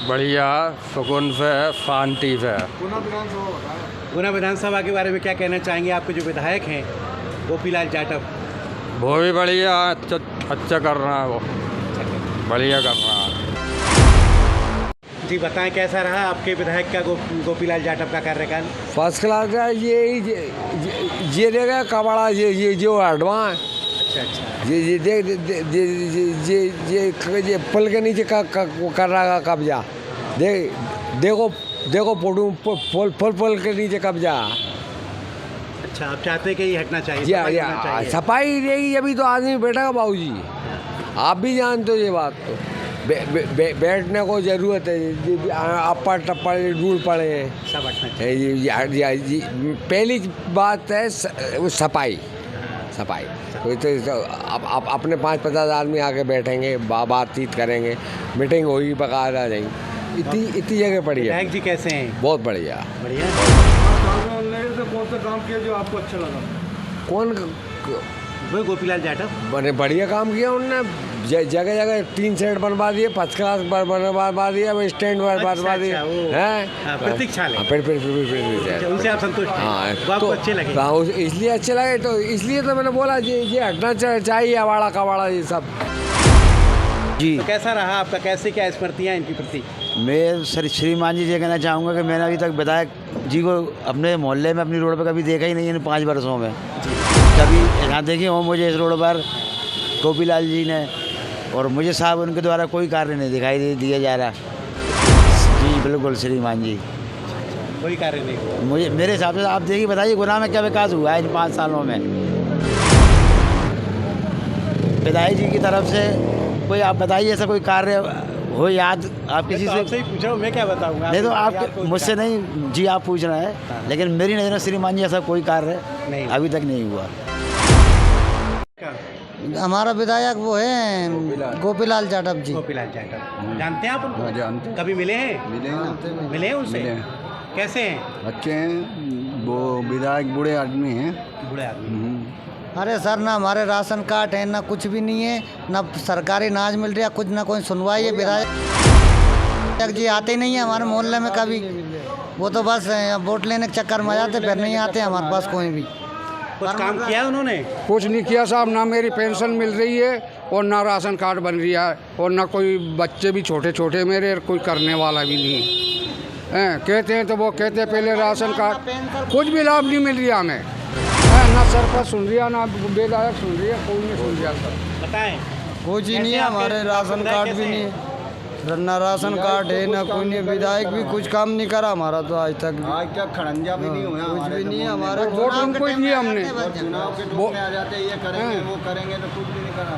बढ़िया, सुकून से, शांति से। गुना विधानसभा के बारे में क्या कहना चाहेंगे? आपके जो विधायक हैं गोपीलाल जाटव, वो भी बढ़िया अच्छा कर रहा है, वो बढ़िया कर रहा है। जी बताएं कैसा रहा आपके विधायक का गोपीलाल जाटव का कार्यकाल? फर्स्ट क्लास का। ये देगा कबाड़ा, ये जो एडवांस। अच्छा। ये पुल के नीचे कर रहा कब्जा। देखो पुल के नीचे कब्जा। अच्छा, आप चाहते हैं कि ये हटना चाहिए? सफाई रहेगी अभी तो आदमी बैठेगा बाबूजी। आप भी जानते हो ये बात। तो बैठने को जरूरत है, अप्पर टप्पर धूल पड़े हैं, सब हटना चाहिए। पहली बात है सफाई। कोई तो अपने 5-50 आदमी आके बैठेंगे, बातचीत करेंगे, मीटिंग होगी, बकायदा आ जाएंगी। इतनी जगह पड़ी है। विधायक जी कैसे हैं? बहुत बढ़िया। बढ़िया। कौन सा काम किया जो आपको अच्छा लगा? कौन? वो गोपीलाल जाटव। बढ़िया काम किया उन्होंने। जगह जगह 3 सेट बनवा दिए, फर्स्ट क्लास बनवा दिया, स्टैंड बनवा दिए हैं। प्रतीक्षालय। उनसे आप संतुष्ट हैं? हाँ, आपको अच्छे लगे? इसलिए अच्छे लगे, तो इसलिए तो मैंने बोला ये हटना चाहिए, अवाड़ा कवाड़ा ये सब। जी तो कैसा रहा आपका? कैसे क्या स्मृतियाँ इनकी प्रति? मैं श्रीमान जी से कहना चाहूँगा कि मैंने अभी तक विधायक जी को अपने मोहल्ले में, अपनी रोड पर कभी देखा ही नहीं है इन 5 वर्षों में। कभी यहाँ देखिए वो मुझे इस रोड पर गोपीलाल जी ने और मुझे साहब उनके द्वारा कोई कार्य नहीं दिखाई दिया जा रहा। जी बिल्कुल श्रीमान जी, कोई कार्य नहीं। मुझे मेरे हिसाब से आप देखिए, बताइए गुना में क्या विकास हुआ है इन 5 सालों में। विधायक जी की तरफ से कोई आप बताइए ऐसा कोई कार्य हो याद आप किसी से? आपसे ही पूछ रहा हूँ, मैं क्या बताऊँगा? नहीं तो आप मुझसे नहीं जी, आप पूछ रहे हैं, लेकिन मेरी नज़र में श्रीमान जी ऐसा कोई कार्य नहीं अभी तक नहीं हुआ। हमारा विधायक वो है गोपीलाल जाटव जी। गोपीलाल जाटव जानते हैं आप उनको? जानते। कभी मिले हैं? मिले हैं उनसे? कैसे हैं? अच्छे हैं, वो विधायक बूढ़े आदमी हैं। बूढ़े आदमी। अरे सर, ना हमारे राशन कार्ड है, ना कुछ भी नहीं है, ना सरकारी अनाज मिल रहा, कुछ ना कोई सुनवाई है। विधायक जी आते नहीं है हमारे मोहल्ले में कभी, वो तो बस वोट लेने के चक्कर में जाते, फिर नहीं आते हमारे पास कोई भी। कुछ काम किया उन्होंने? कुछ नहीं किया साहब, ना मेरी पेंशन मिल रही है और ना राशन कार्ड बन रहा है और ना कोई बच्चे भी छोटे छोटे मेरे, कोई करने वाला भी नहीं है। कहते हैं तो वो कहते हैं पहले राशन कार्ड, कुछ भी लाभ नहीं मिल रहा हमें। ना सरपंच सुन रहा, ना विधायक सुन रहा, कोई नहीं सुन रहा सर। बताएं। कुछ ही नहीं है, हमारे राशन कार्ड भी नहीं है, ना राशन कार्ड है, ना कोई नहीं। विधायक भी कुछ काम नहीं करा हमारा तो आज तक खड़ंजा भी नहीं हुआ, कुछ भी नहीं है हमारे। वोट उनको ही दिया हमने। वो आ जाते ये करेंगे वो करेंगे, तो कुछ भी नहीं करा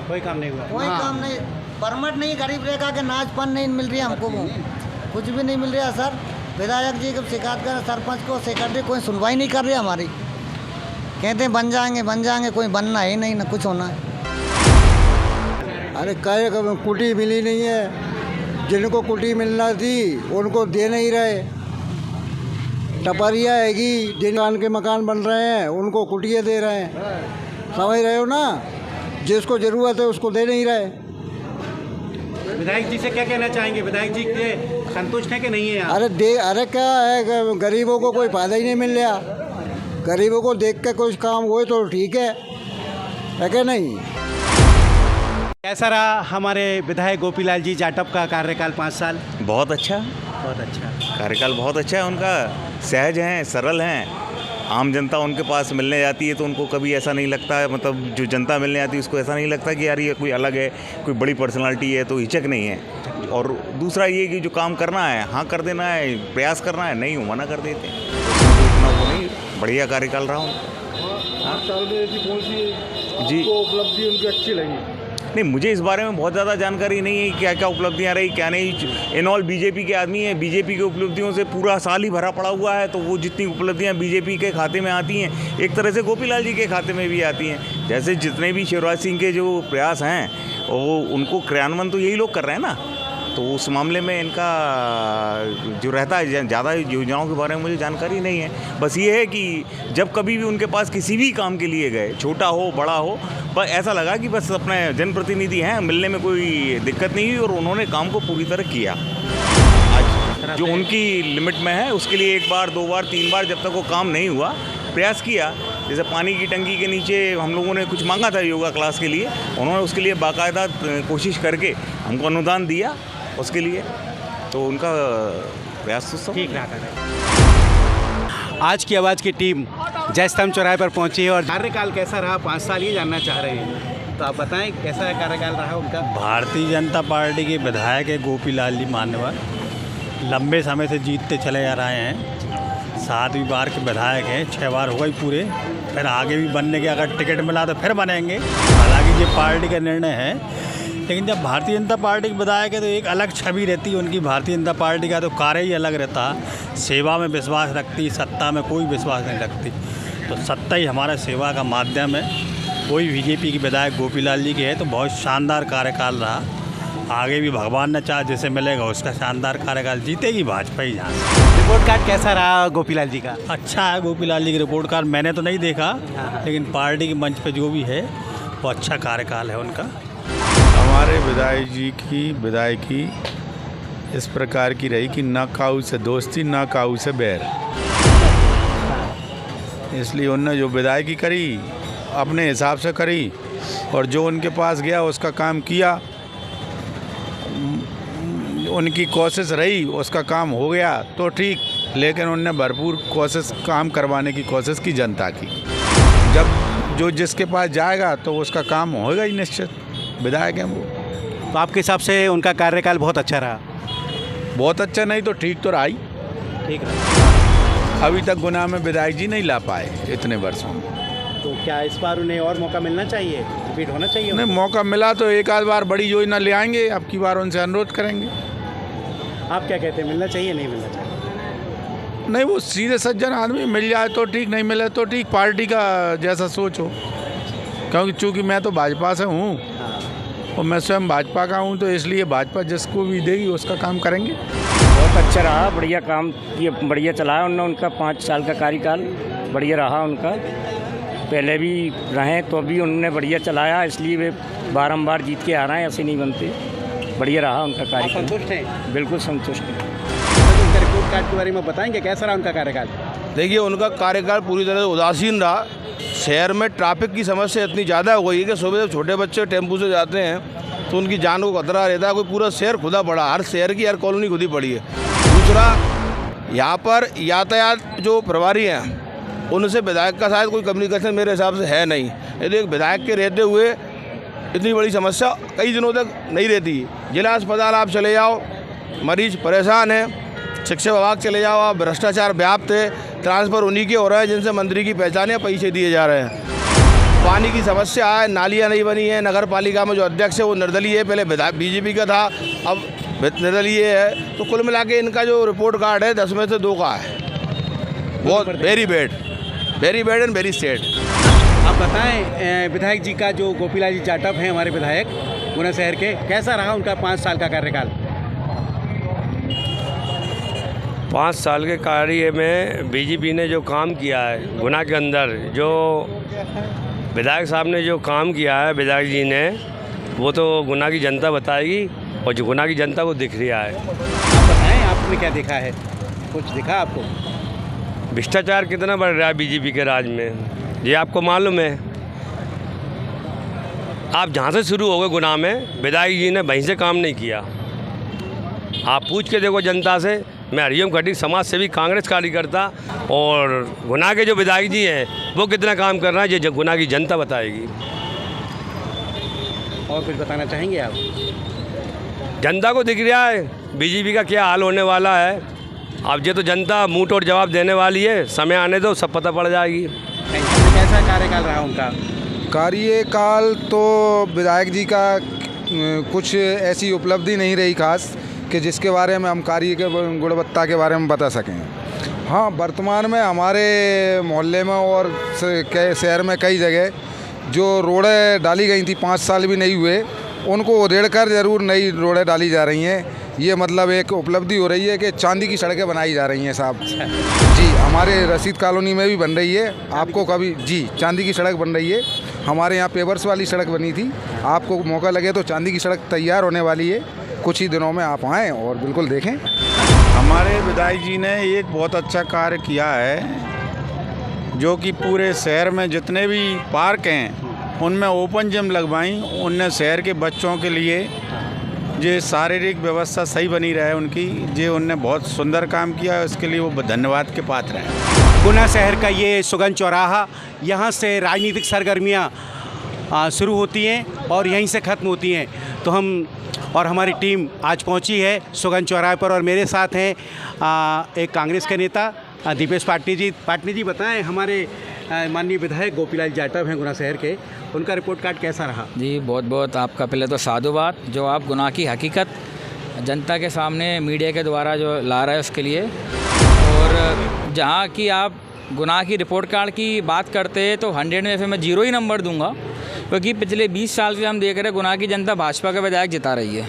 कोई काम नहीं हुआ। कोई काम नहीं, परमिट नहीं, गरीब रेखा के नाचपन नहीं मिल रही हमको, वो कुछ भी नहीं मिल रहा सर। विधायक जी को शिकायत कर, सरपंच को सेक्रेटरी, कोई सुनवाई नहीं कर रही हमारी। कहते हैं बन जाएंगे, कोई बनना ही नहीं, ना कुछ होना है। अरे कहे कुटी मिली नहीं है, जिनको कुटी मिलना थी उनको दे नहीं रहे। टपरिया हैगी, जिन के मकान बन रहे हैं उनको कुटिया दे रहे हैं, समझ रहे हो ना? जिसको ज़रूरत है उसको दे नहीं रहे। विधायक जी से क्या कहना चाहेंगे? विधायक जी के संतुष्ट है कि नहीं है? अरे क्या है, गरीबों को कोई फायदा ही नहीं मिल रहा। गरीबों को देख के कुछ काम हुए तो ठीक है क्या नहीं? कैसा रहा हमारे विधायक गोपीलाल जी जाटव का कार्यकाल 5 साल? बहुत अच्छा कार्यकाल, बहुत अच्छा है उनका। सहज हैं, सरल हैं। आम जनता उनके पास मिलने जाती है तो उनको कभी ऐसा नहीं लगता है, मतलब जो जनता मिलने आती है उसको ऐसा नहीं लगता कि यार ये कोई अलग है, कोई बड़ी पर्सनालिटी है, तो हिचक नहीं है। और दूसरा ये कि जो काम करना है हाँ कर देना है, प्रयास करना है नहीं मना कर देते, इतना वो नहीं। बढ़िया कार्यकाल रहा हूँ। 5 साल में ऐसी कौन सी जी उपलब्धि उनकी अच्छी लगी? नहीं, मुझे इस बारे में बहुत ज़्यादा जानकारी नहीं है क्या क्या उपलब्धियां रही क्या नहीं। इनऑल बीजेपी के आदमी हैं, बीजेपी की उपलब्धियों से पूरा साल ही भरा पड़ा हुआ है, तो वो जितनी उपलब्धियां बीजेपी के खाते में आती हैं एक तरह से गोपीलाल जी के खाते में भी आती हैं। जैसे जितने भी शिवराज सिंह के जो प्रयास हैं वो उनको क्रियान्वयन तो यही लोग कर रहे हैं ना, तो उस मामले में इनका जो रहता है, ज़्यादा योजनाओं के बारे में मुझे जानकारी नहीं है। बस ये है कि जब कभी भी उनके पास किसी भी काम के लिए गए, छोटा हो बड़ा हो, बस ऐसा लगा कि बस अपने जनप्रतिनिधि हैं, मिलने में कोई दिक्कत नहीं हुई और उन्होंने काम को पूरी तरह किया। आज जो उनकी लिमिट में है उसके लिए 1 बार 2 बार 3 बार जब तक वो काम नहीं हुआ प्रयास किया। जैसे पानी की टंकी के नीचे हम लोगों ने कुछ मांगा था योगा क्लास के लिए, उन्होंने उसके लिए बाकायदा कोशिश करके हमको अनुदान दिया उसके लिए, तो उनका प्रयास तो ठीक रहा था। आज की आवाज़ की टीम जयस्तंभ चौराहे पर पहुंची है और कार्यकाल कैसा रहा 5 साल ये जानना चाह रहे हैं, तो आप बताएं कैसा कार्यकाल रहा उनका? भारतीय जनता पार्टी के विधायक है गोपीलाल जी मान्यवर, लंबे समय से जीतते चले जा रहे हैं। 7वीं बार के विधायक हैं, 6 बार हो गई पूरे, फिर आगे भी बनने के अगर टिकट मिला तो फिर बनेंगे। हालांकि ये पार्टी का निर्णय है, लेकिन जब भारतीय जनता पार्टी के विधायक है तो एक अलग छवि रहती है उनकी। भारतीय जनता पार्टी का तो कार्य ही अलग रहता, सेवा में विश्वास रखती, सत्ता में कोई विश्वास नहीं रखती। तो सत्ता ही हमारा सेवा का माध्यम है। वही बीजेपी के विधायक गोपीलाल जी के है, तो बहुत शानदार कार्यकाल रहा। आगे भी भगवान ने चाहा जैसे मिलेगा उसका शानदार कार्यकाल, जीतेगी भाजपा ही। यहाँ रिपोर्ट कार्ड कैसा रहा गोपीलाल जी का? अच्छा है गोपीलाल जी की रिपोर्ट कार्ड, मैंने तो नहीं देखा, लेकिन पार्टी के मंच पर जो भी है वो अच्छा कार्यकाल है उनका। हमारे विधायक जी की विधायकी इस प्रकार की रही कि ना काऊ से दोस्ती ना काऊ से बैर, इसलिए उन्होंने जो विधायकी करी अपने हिसाब से करी और जो उनके पास गया उसका काम किया। उनकी कोशिश रही, उसका काम हो गया तो ठीक, लेकिन उन्होंने भरपूर कोशिश काम करवाने की कोशिश की जनता की। जो जिसके पास जाएगा तो उसका काम होगा ही निश्चित। विधायक हैं वो। तो आपके हिसाब से उनका कार्यकाल बहुत अच्छा रहा? बहुत अच्छा नहीं तो ठीक तो रहा ही। ठीक रहा। अभी तक गुना में विधायक जी नहीं ला पाए इतने वर्षों में। तो क्या इस बार उन्हें और मौका मिलना चाहिए, रिपीट होना चाहिए? नहीं, मौका मिला तो एक आध बार बड़ी योजना ले आएंगे, अब की बार उनसे अनुरोध करेंगे। आप क्या कहते हैं, मिलना चाहिए नहीं मिलना चाहिए? नहीं, वो सीधे सज्जन आदमी, मिल जाए तो ठीक, नहीं मिले तो ठीक, पार्टी का जैसा सोच हो। क्योंकि चूँकि मैं तो भाजपा से हूँ और मैं स्वयं भाजपा का हूँ, तो इसलिए भाजपा जिसको भी देगी उसका काम करेंगे। बहुत अच्छा रहा, बढ़िया काम ये बढ़िया चलाया उन्होंने। उनका 5 साल का कार्यकाल बढ़िया रहा उनका। पहले भी रहे तो भी उन्होंने बढ़िया चलाया, इसलिए वे बारंबार जीत के आ रहे हैं, ऐसे नहीं बनते। बढ़िया रहा उनका कार्यकाल। संतुष्ट हैं? बिल्कुल संतुष्ट हैं। उनका रिपोर्ट कार्ड के बारे में बताएंगे, कैसा रहा उनका कार्यकाल? देखिए, उनका कार्यकाल पूरी तरह से उदासीन रहा। शहर में ट्रैफिक की समस्या इतनी ज़्यादा हो गई है कि सुबह जब छोटे बच्चे टेम्पू से जाते हैं तो उनकी जान को खतरा रहता है। कोई पूरा शहर खुदा पड़ा, हर शहर की हर कॉलोनी खुदी पड़ी है। दूसरा, यहाँ पर यातायात जो प्रभारी हैं उनसे विधायक का शायद कोई कम्युनिकेशन मेरे हिसाब से है नहीं। यदि एक विधायक के रहते हुए इतनी बड़ी समस्या कई दिनों तक नहीं रहती। जिला अस्पताल आप चले जाओ, मरीज परेशान है। शिक्षा विभाग चले जाओ आप, भ्रष्टाचार व्याप्त है। ट्रांसफ़र उन्हीं के हो रहे हैं जिनसे मंत्री की पहचान या पैसे दिए जा रहे हैं। पानी की समस्या है, नालियाँ नहीं बनी है। नगर पालिका में जो अध्यक्ष है वो निर्दलीय है, पहले विधायक बीजेपी का था, अब निर्दलीय है। तो कुल मिला के इनका जो रिपोर्ट कार्ड है 10 में से 2 का है। बहुत very bad and very sad. आप बताएं, विधायक जी का जो गोपीलाल जी जाटव हैं हमारे विधायक गुना शहर के, कैसा रहा उनका 5 साल का कार्यकाल? 5 साल के कार्य में बीजेपी ने जो काम किया है गुना के अंदर, जो विधायक साहब ने जो काम किया है विधायक जी ने, वो तो गुना की जनता बताएगी और जो गुना की जनता को दिख रहा है। आप बताएं, आपने क्या देखा है? कुछ दिखा आपको? भ्रष्टाचार कितना बढ़ रहा है बीजेपी के राज में, ये आपको मालूम है। आप जहाँ से शुरू हो गए गुना में, विधायक जी ने वहीं से काम नहीं किया। आप पूछ के देखो जनता से। मैं हरिओम खटीक समाज सेवी कांग्रेस कार्यकर्ता, और गुना के जो विधायक जी हैं वो कितना काम कर रहा है ये गुना की जनता बताएगी। और कुछ बताना चाहेंगे आप? जनता को दिख रहा है बीजेपी का क्या हाल होने वाला है। अब ये तो जनता मुंह तोड़ जवाब देने वाली है, समय आने दो सब पता पड़ जाएगी। कैसा कार्यकाल रहा उनका? कार्यकाल तो विधायक जी का कुछ ऐसी उपलब्धि नहीं रही खास कि जिसके बारे में हम कार्य के गुणवत्ता के बारे में बता सकें। हाँ, वर्तमान में हमारे मोहल्ले में और शहर में कई जगह जो रोडें डाली गई थी 5 साल भी नहीं हुए, उनको उधेड़कर ज़रूर नई रोडें डाली जा रही हैं। ये मतलब एक उपलब्धि हो रही है कि चांदी की सड़कें बनाई जा रही हैं साहब जी। हमारे रसीद कॉलोनी में भी बन रही है, आपको कभी जी चांदी की सड़क बन रही है। हमारे यहाँ पेवर्स वाली सड़क बनी थी, आपको मौका लगे तो चांदी की सड़क तैयार होने वाली है। कुछ ही दिनों में आप आएँ और बिल्कुल देखें। हमारे विधायक जी ने एक बहुत अच्छा कार्य किया है, जो कि पूरे शहर में जितने भी पार्क हैं उनमें ओपन जिम लगवाई। उनने शहर के बच्चों के लिए जो शारीरिक व्यवस्था सही बनी रहे उनकी, ये उनने बहुत सुंदर काम किया है। उसके लिए वो धन्यवाद के पात्र हैं। गुना शहर का ये सुगन चौराहा, यहाँ से राजनीतिक सरगर्मियाँ शुरू होती हैं और यहीं से ख़त्म होती हैं। तो हम और हमारी टीम आज पहुंची है सुगन चौराहे पर, और मेरे साथ हैं एक कांग्रेस के नेता दीपेश पाटनी जी। पाटनी जी, बताएं, हमारे माननीय विधायक गोपीलाल जाटव हैं गुना शहर के, उनका रिपोर्ट कार्ड कैसा रहा? जी, बहुत बहुत आपका पहले तो साधुवाद, जो आप गुना की हकीकत जनता के सामने मीडिया के द्वारा जो ला रहे हैं उसके लिए। और जहाँ की आप गुना की रिपोर्ट कार्ड की बात करते हैं तो 100 में से मैं 0 ही नंबर दूंगा, क्योंकि पिछले 20 साल से हम देख रहे हैं गुना की जनता भाजपा का विधायक जिता रही है।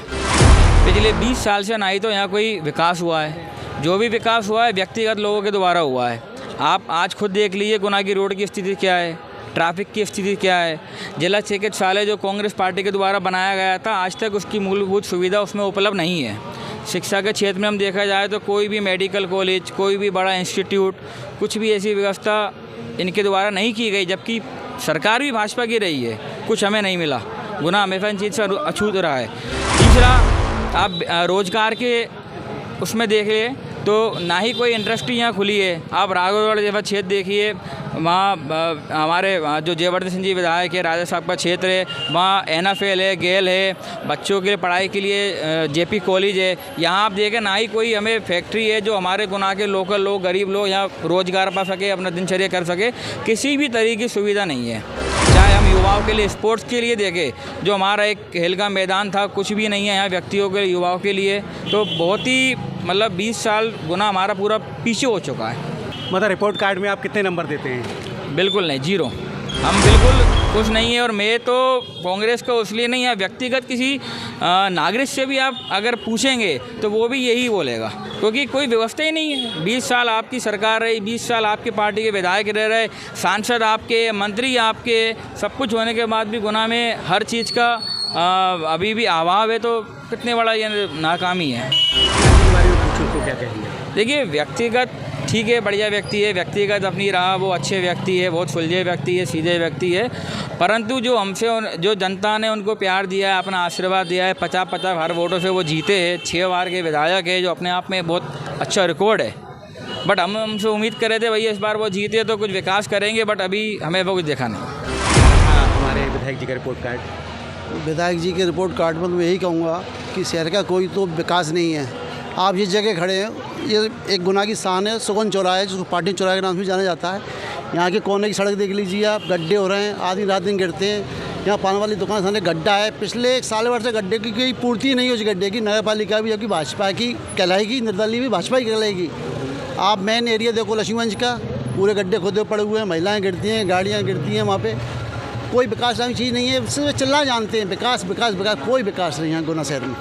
पिछले 20 साल से ना ही तो यहाँ कोई विकास हुआ है, जो भी विकास हुआ है व्यक्तिगत लोगों के द्वारा हुआ है। आप आज खुद देख लीजिए गुना की रोड की स्थिति क्या है, ट्रैफिक की स्थिति क्या है। जिला चिकित्सालय जो कांग्रेस पार्टी के द्वारा बनाया गया था, आज तक उसकी मूलभूत सुविधा उसमें उपलब्ध नहीं है। शिक्षा के क्षेत्र में हम देखा जाए तो कोई भी मेडिकल कॉलेज, कोई भी बड़ा इंस्टीट्यूट, कुछ भी ऐसी व्यवस्था इनके द्वारा नहीं की गई, जबकि सरकार भी भाजपा की रही है, कुछ हमें नहीं मिला। गुना हमेशा इन चीज़ से अछूत रहा है। तीसरा, आप रोजगार के उसमें देखिए तो ना ही कोई इंडस्ट्री यहाँ खुली है। आप राघवगढ़ जैसा क्षेत्र देखिए, वहाँ हमारे जो जयवर्धन सिंह जी विधायक है, राजा साहब का क्षेत्र है, वहाँ NFL है, गेल है, बच्चों के लिए पढ़ाई के लिए JP कॉलेज है। यहाँ आप देखें ना ही कोई हमें फैक्ट्री है जो हमारे गुना के लोकल लोग, गरीब लोग यहाँ रोज़गार पा सके, अपना दिनचर्या कर सके, किसी भी तरीके की सुविधा नहीं है। चाहे हम युवाओं के लिए स्पोर्ट्स के लिए देखें, जो हमारा एक खेल का मैदान था, कुछ भी नहीं है यहाँ व्यक्तियों के, युवाओं के लिए। तो बहुत ही मतलब 20 साल गुना हमारा पूरा पीछे हो चुका है। मतलब रिपोर्ट कार्ड में आप कितने नंबर देते हैं? बिल्कुल नहीं, 0। हम बिल्कुल खुश नहीं है। और मैं तो कांग्रेस को इसलिए नहीं है, व्यक्तिगत किसी नागरिक से भी आप अगर पूछेंगे तो वो भी यही बोलेगा, क्योंकि कोई व्यवस्था ही नहीं है। 20 साल आपकी सरकार रही, 20 साल आपके पार्टी के विधायक रह रहे, सांसद आपके, मंत्री आपके, सब कुछ होने के बाद भी गुना में हर चीज़ का अभी भी अभाव है, तो कितने बड़ा ये नाकामी है। तो क्या कहेंगे? देखिए, व्यक्तिगत ठीक है, बढ़िया व्यक्ति है, व्यक्तिगत अपनी रहा, वो अच्छे व्यक्ति है, बहुत सुलझे व्यक्ति है, सीधे व्यक्ति है, परंतु जो हमसे जो जनता ने उनको प्यार दिया है, अपना आशीर्वाद दिया है, 50-50 हर वोटों से वो जीते हैं, 6 बार के विधायक है, जो अपने आप में बहुत अच्छा रिकॉर्ड है। बट हम हमसे उम्मीद कर रहे थे भैया इस बार वो जीते तो कुछ विकास करेंगे, बट अभी हमें वो कुछ देखा नहीं। हमारे विधायक जी का रिपोर्ट कार्ड? विधायक जी के रिपोर्ट कार्ड में मैं यही कहूँगा कि शहर का कोई तो विकास नहीं है। आप जिस जगह खड़े हैं, ये एक गुना की शान है, सुगन चौराहा, जिसको पार्टी चौराहे के नाम से जाना जाता है। यहाँ के कोने की सड़क देख लीजिए आप, गड्ढे हो रहे हैं, आदमी रात दिन गिरते हैं। यहाँ पान वाली दुकान सामने गड्ढा है, पिछले 1 साल भर से गड्ढे की कोई पूर्ति नहीं हुई। उस गड्ढे की नगर पालिका भी, जबकि भाजपा की कहलाएगी, निर्दलीय भी भाजपा की कहलाएगी। आप मेन एरिया देखो लक्ष्मीगंज का, पूरे गड्ढे खोदे पड़े हुए हैं, महिलाएँ गिरती हैं, गाड़ियाँ गिरती हैं, वहाँ पर कोई विकास नामी चीज़ नहीं है। सिर्फ चिल्ला जानते हैं विकास विकास विकास, कोई विकास नहीं है गुना शहर में।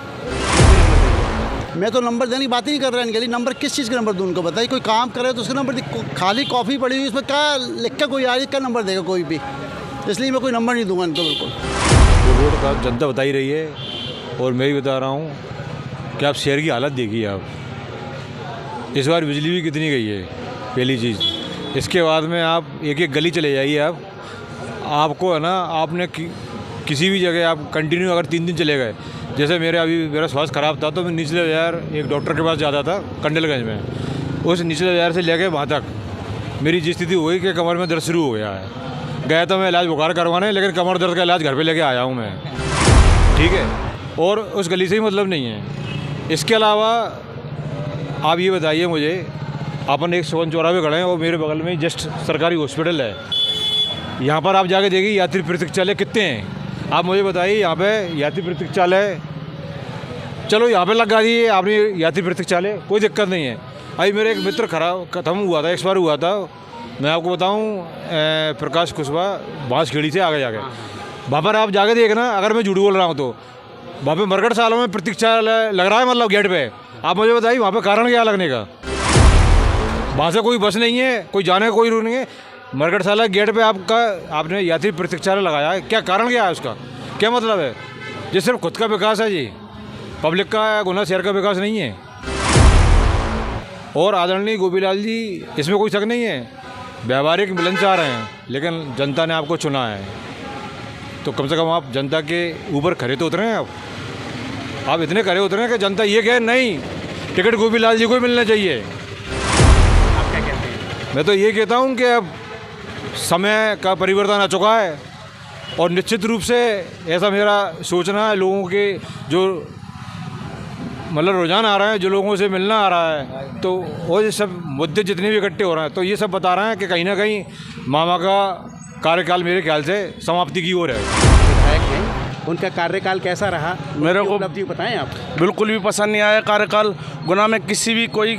मैं तो नंबर देने की बात ही नहीं कर रहा इनके लिए। नंबर किस चीज़ का नंबर दूँ उनको बताइए। कोई काम करे तो उसका नंबर, खाली कॉफ़ी पड़ी हुई उसमें क्या लिख के कोई आ रही, क्या नंबर देगा कोई भी, इसलिए मैं कोई नंबर नहीं दूंगा इनको बिल्कुल। रोड का जनता बताई रही है, और मैं भी बता रहा हूँ कि आप शहर की हालत देखिए। आप इस बार बिजली भी कितनी गई है, पहली चीज़। इसके बाद में आप एक एक गली चले जाइए, आपको है ना, आपने किसी भी जगह आप कंटिन्यू अगर 3 दिन चले गए, जैसे मेरा स्वास्थ्य ख़राब था तो मैं निचले बाज़ार एक डॉक्टर के पास जाता था कंडलगंज में। उस निचले बाज़ार से लेके वहाँ तक मेरी जिस स्थिति हो गई कि कमर में दर्द शुरू हो गया है। गया तो मैं इलाज बुखार करवाने, लेकिन कमर दर्द का इलाज घर पे लेके आया हूँ मैं, ठीक है। और उस गली से ही मतलब नहीं है। इसके अलावा आप ये बताइए मुझे, अपन एक सुगन चौराहे पे खड़े हैं और मेरे बगल में जस्ट सरकारी हॉस्पिटल है। यहाँ पर आप जाके देखिए यात्री प्रतीक्षालय कितने हैं। आप मुझे बताइए, यहाँ पे यात्री प्रतीक्षालय, चलो यहाँ पे लगा दिए आपने यात्री प्रतीक्षालय, कोई दिक्कत नहीं है। अभी मेरे एक मित्र खत्म हुआ था, एक्सपायर हुआ था, मैं आपको बताऊँ, प्रकाश कुशवाहा, बांसखेड़ी से आगे जाके, वहाँ पर आप जाके देखना, अगर मैं झूठ बोल रहा हूँ तो वहाँ पे मरकट सालों में प्रतीक्षालय लग रहा है, मतलब गेट पे। आप मुझे बताइए वहाँ पे कारण क्या लगने का? वहाँ से कोई बस नहीं है, कोई जाने का कोई रूट नहीं है। मरकट साला गेट पे आपने यात्री प्रतीक्षालय लगाया है, क्या कारण क्या है उसका, क्या मतलब है? ये सिर्फ खुद का विकास है जी, पब्लिक का, गुना शहर का विकास नहीं है। और आदरणीय गोपीलाल जी, इसमें कोई शक नहीं है, व्यावहारिक मिलन चाह रहे हैं, लेकिन जनता ने आपको चुना है, तो कम से कम आप जनता के ऊपर खड़े तो उतरे हैं। आप इतने खड़े उतरे हैं कि जनता ये कहे नहीं, टिकट गोपीलाल जी को ही मिलना चाहिए। आप क्या कहते हैं? मैं तो ये कहता हूँ कि अब समय का परिवर्तन आ चुका है, और निश्चित रूप से ऐसा मेरा सोचना है, लोगों के जो मतलब रुझान आ रहा है, जो लोगों से मिलना आ रहा है, तो वो ये सब मुद्दे जितने भी इकट्ठे हो रहे हैं, तो ये सब बता रहे हैं कि कहीं ना कहीं मामा का कार्यकाल मेरे ख्याल से समाप्ति की ओर है। विधायक हैं, उनका कार्यकाल कैसा रहा? मेरे को उपलब्धि बताएं आप। बिल्कुल भी पसंद नहीं आया कार्यकाल। गुना में किसी भी कोई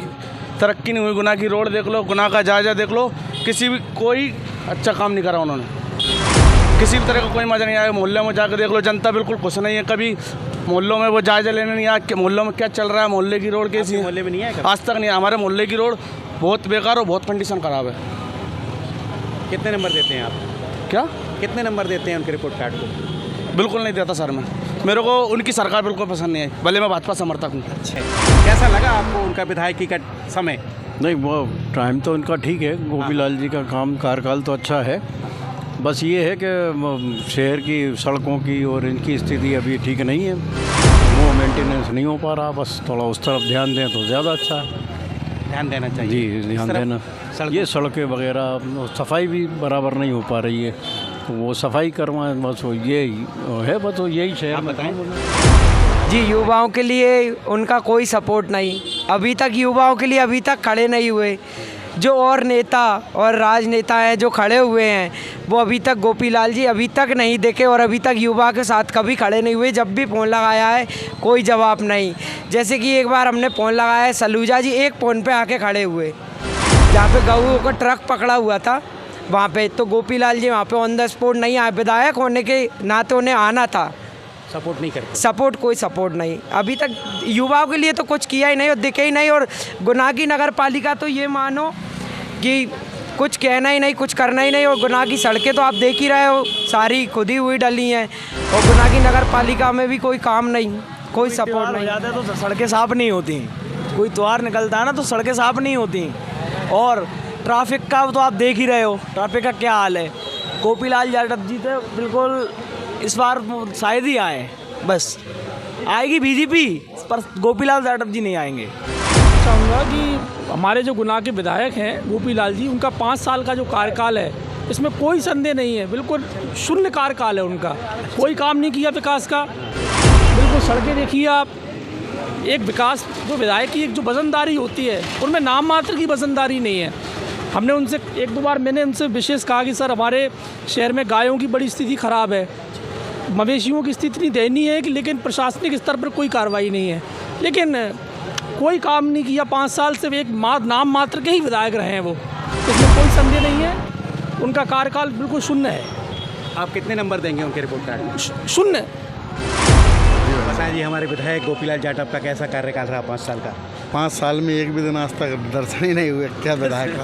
तरक्की नहीं हुई। गुना की रोड देख लो, गुना का जायजा देख लो, किसी भी कोई अच्छा काम नहीं करा उन्होंने। किसी भी तरह का कोई मज़ा नहीं आया। मोहल्ले में जाकर देख लो, जनता बिल्कुल खुश नहीं है। कभी मोहल्लों में वो जायजा लेने नहीं आया कि मोहल्लों में क्या चल रहा है, मोहल्ले की रोड कैसी है। मोहल्ले में नहीं आया आज तक नहीं। हमारे मोहल्ले की रोड बहुत बेकार और बहुत कंडीशन ख़राब है। कितने नंबर देते हैं आप? क्या कितने नंबर देते हैं उनके रिपोर्ट कार्ड को? बिल्कुल नहीं देता सर मैं। मेरे को उनकी सरकार बिल्कुल पसंद नहीं आई, भले मैं भाजपा समर्थक हूँ। अच्छा, कैसा लगा आपको उनका विधायकी का समय? नहीं, वो टाइम तो उनका ठीक है। गोपीलाल जी का काम कार्यकाल तो अच्छा है। बस ये है कि शहर की सड़कों की और इनकी स्थिति अभी ठीक नहीं है, वो मेंटेनेंस नहीं हो पा रहा। बस थोड़ा उस तरफ ध्यान दें तो ज़्यादा अच्छा है। ध्यान देना चाहिए। जी ध्यान देना, ये सड़कें वगैरह सफाई भी बराबर नहीं हो पा रही है, तो वो सफाई करवाएं, बस वो यही है, बस वो यही शहर में बताएं। जी युवाओं के लिए उनका कोई सपोर्ट नहीं, अभी तक युवाओं के लिए अभी तक खड़े नहीं हुए। जो और नेता और राजनेता हैं जो खड़े हुए हैं वो अभी तक गोपीलाल जी अभी तक नहीं देखे और अभी तक युवा के साथ कभी खड़े नहीं हुए। जब भी फ़ोन लगाया है कोई जवाब नहीं। जैसे कि एक बार हमने फ़ोन लगाया है, सलूजा जी एक फ़ोन पे आके खड़े हुए, जहाँ पे गऊ का ट्रक पकड़ा हुआ था वहाँ पे, तो गोपीलाल जी वहाँ पे ऑन द स्पॉट नहीं आए। विधायक होने के नाते उन्हें आना था, सपोर्ट नहीं करते। सपोर्ट कोई सपोर्ट नहीं, अभी तक युवाओं के लिए तो कुछ किया ही नहीं और दिखे ही नहीं। और गुना की नगर पालिका तो ये मानो कि कुछ कहना ही नहीं, कुछ करना ही नहीं। और गुना की सड़कें तो आप देख ही रहे हो, सारी खुदी हुई डली हैं। और गुना की नगर पालिका में भी कोई काम नहीं, कोई सपोर्ट नहीं। जाता है तो सड़कें साफ़ नहीं होती, कोई त्यौहार निकलता है ना तो सड़कें साफ़ नहीं होती। और ट्रैफिक का तो आप देख ही रहे हो, ट्रैफिक का क्या हाल है। गोपीलाल यादव जी तो बिल्कुल इस बार शायद ही आए, बस आएगी बीजेपी पर गोपीलाल यादव जी नहीं आएंगे। चाहूँगा कि हमारे जो गुना के विधायक हैं गोपीलाल जी, उनका 5 साल का जो कार्यकाल है इसमें कोई संदेह नहीं है, बिल्कुल शून्य कार्यकाल है उनका, कोई काम नहीं किया विकास का। बिल्कुल सड़कें देखिए आप, एक विकास जो विधायक की एक जो वजनदारी होती है उनमें नाम मात्र की वजनदारी नहीं है। हमने उनसे 1-2 बार मैंने उनसे विशेष कहा कि सर हमारे शहर में गायों की बड़ी स्थिति ख़राब है, मवेशियों की स्थिति इतनी दयनीय है कि लेकिन प्रशासनिक स्तर पर कोई कार्रवाई नहीं है। लेकिन कोई काम नहीं किया 5 साल से, एक नाम मात्र के ही विधायक रहे हैं वो, इसमें कोई संदेह नहीं है। उनका कार्यकाल बिल्कुल शून्य है। आप कितने नंबर देंगे उनके रिपोर्ट कार्ड? शून्य। बताएं जी, हमारे विधायक गोपीलाल जाटव का कैसा कार्यकाल रहा 5 साल का? 5 साल में एक भी दिन आज तक दर्शन ही नहीं हुए क्या विधायक का।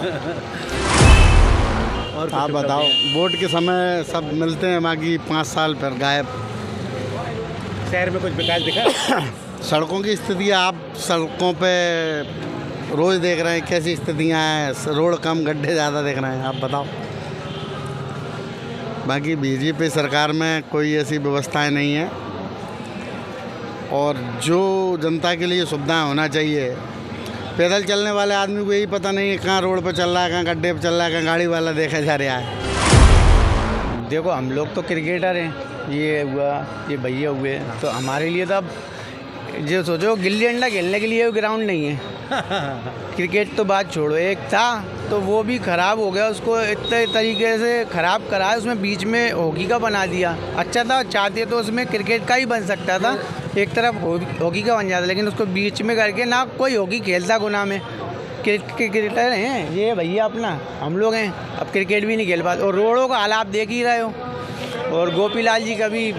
और आप बताओ, वोट के समय सब मिलते हैं, बाकी 5 साल पर गायब। शहर में कुछ विकास दिखा? सड़कों की स्थिति आप सड़कों पे रोज़ देख रहे हैं कैसी स्थितियाँ हैं, रोड कम गड्ढे ज़्यादा देख रहे हैं, आप बताओ। बाकी बीजेपी सरकार में कोई ऐसी व्यवस्थाएं नहीं है और जो जनता के लिए सुविधाएं होना चाहिए, पैदल चलने वाले आदमी को यही पता नहीं है कहाँ रोड पर चल रहा है, कहाँ गड्ढे पर चल रहा है, कहाँ गाड़ी वाला देखा जा रहा है। देखो हम लोग तो क्रिकेटर हैं, ये हुआ, ये भैया हुए, तो हमारे लिए तो अब जो सोचो गिल्ली डंडा खेलने के लिए ग्राउंड नहीं है। क्रिकेट तो बात छोड़ो, एक था तो वो भी ख़राब हो गया, उसको इतने तरीके से ख़राब करा है, उसमें बीच में हॉकी का बना दिया। अच्छा था, चाहते तो उसमें क्रिकेट का ही बन सकता था, एक तरफ हॉकी का बन जाता, लेकिन उसको बीच में करके ना कोई हॉकी खेलता गुना में। क्रिकेटर हैं ये भैया अपना, हम लोग हैं, अब क्रिकेट भी नहीं खेल पाते। और रोडों का हालात देख ही रहे हो। और गोपीलाल जी का भी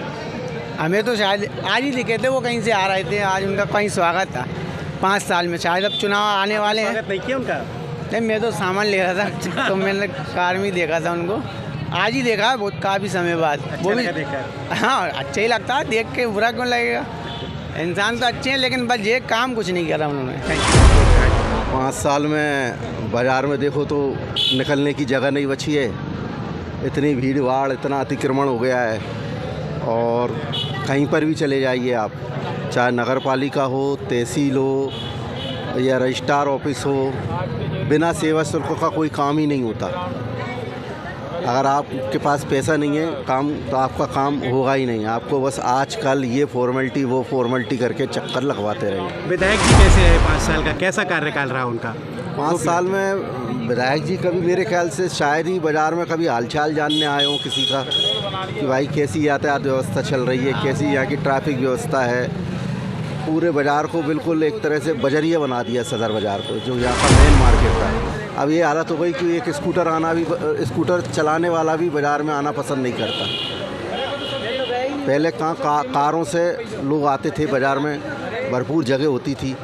हमें तो शायद आज ही दिखे थे, वो कहीं से आ रहे थे, आज उनका कहीं स्वागत था 5 साल में। शायद अब चुनाव आने वाले हैं। स्वागत नहीं किया उनका? नहीं, मैं तो सामान ले रहा था तो मैंने कार में देखा था उनको, आज ही देखा बहुत काफ़ी समय बाद। वो भी हाँ अच्छा ही लगता है देख के, बुरा क्यों लगेगा। इंसान तो अच्छे हैं लेकिन बस ये काम कुछ नहीं करा उन्होंने। 5 साल में बाज़ार में देखो तो निकलने की जगह नहीं बची है, इतनी भीड़ भाड़, इतना अतिक्रमण हो गया है। और कहीं पर भी चले जाइए आप, चाहे नगर पालिका हो, तहसील हो या रजिस्ट्रार ऑफिस हो, बिना सेवा शुल्क का कोई काम ही नहीं होता। अगर आपके पास पैसा नहीं है काम, तो आपका काम होगा ही नहीं। आपको बस आजकल ये फॉर्मेलिटी वो फॉर्मेलिटी करके चक्कर लगवाते रहेंगे। विधायक जी कैसे है 5 साल का, कैसा कार्यकाल रहा उनका? 5 साल में विधायक जी कभी मेरे ख्याल से शायद ही बाज़ार में कभी हालचाल जानने आए हों किसी का, कि भाई कैसी यातायात व्यवस्था चल रही है, कैसी यहाँ की ट्रैफिक व्यवस्था है। पूरे बाज़ार को बिल्कुल एक तरह से बजरिया बना दिया सदर बाज़ार को, जो यहाँ का मेन मार्केट था। अब ये हालत हो गई कि एक स्कूटर चलाने वाला भी बाज़ार में आना पसंद नहीं करता। पहले कारों से लोग आते थे बाज़ार में, भरपूर जगह होती थी।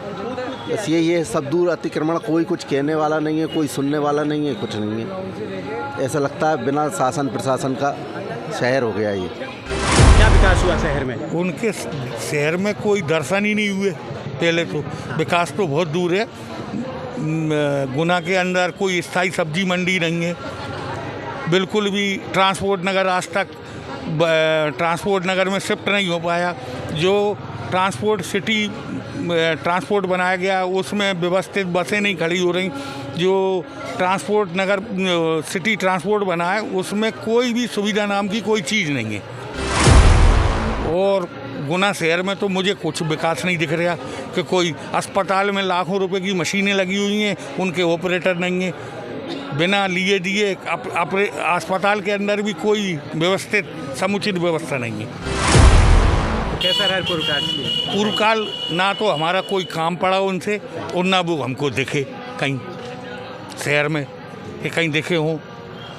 बस ये सब दूर अतिक्रमण, कोई कुछ कहने वाला नहीं है, कोई सुनने वाला नहीं है, कुछ नहीं है। ऐसा लगता है बिना शासन प्रशासन का शहर हो गया ये। क्या विकास हुआ शहर में? उनके शहर में कोई दर्शन ही नहीं हुए। पहले तो विकास तो बहुत दूर है। गुना के अंदर कोई स्थायी सब्जी मंडी नहीं है, बिल्कुल भी। ट्रांसपोर्ट नगर आज तक ट्रांसपोर्ट नगर में शिफ्ट नहीं हो पाया। जो ट्रांसपोर्ट बनाया गया, उसमें व्यवस्थित बसें नहीं खड़ी हो रही। जो ट्रांसपोर्ट नगर सिटी ट्रांसपोर्ट बना है उसमें कोई भी सुविधा नाम की कोई चीज़ नहीं है। और गुना शहर में तो मुझे कुछ विकास नहीं दिख रहा कि कोई अस्पताल में लाखों रुपए की मशीनें लगी हुई हैं, उनके ऑपरेटर नहीं हैं, बिना लिए दिए अस्पताल के अंदर भी कोई व्यवस्थित समुचित व्यवस्था नहीं है। कैसा रहा पूर्व काल? ना तो हमारा कोई काम पड़ा उनसे और ना वो हमको दिखे कहीं शहर में कि कहीं दिखे हों।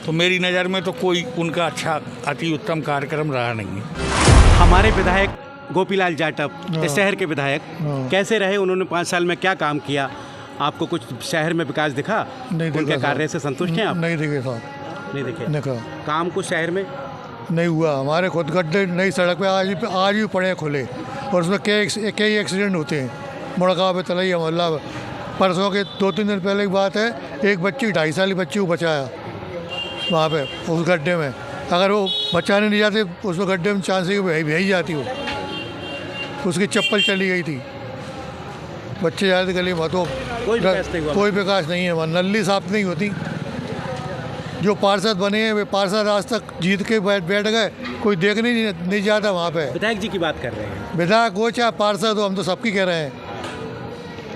तो मेरी नज़र में तो कोई उनका अच्छा अति उत्तम कार्यक्रम रहा नहीं है। हमारे विधायक गोपीलाल जाटव इस शहर के विधायक कैसे रहे? उन्होंने 5 साल में क्या काम किया? आपको कुछ शहर में विकास दिखा? नहीं दिखा। उनके कार्य से संतुष्ट हैं आप? नहीं दिखे साहब, नहीं दिखे। देखा काम कुछ शहर में नहीं हुआ। हमारे खुद गड्ढे नई सड़क पे आज भी पड़े हैं खुले, और उसमें कई एक्सीडेंट होते हैं। मुड़गांव पे, तलैया मोहल्ला में परसों के 2-3 दिन पहले की बात है, एक बच्ची 2.5 साल की बच्ची को बचाया वहाँ पे उस गड्ढे में। अगर वो बचाने नहीं जाते उसमें गड्ढे में चांस ही भेज जाती वो, उसकी चप्पल चली गई थी, बच्चे जा रहे थे गली में। तो कोई विकास नहीं है वहाँ, नल्ली साफ नहीं होती। जो पार्षद बने हैं वे पार्षद आज तक जीत के बैठ गए, कोई देखने नहीं जाता वहाँ पे। विधायक जी की बात कर रहे हैं। विधायक हो चाहे पार्षद हो, हम तो सबकी कह रहे हैं।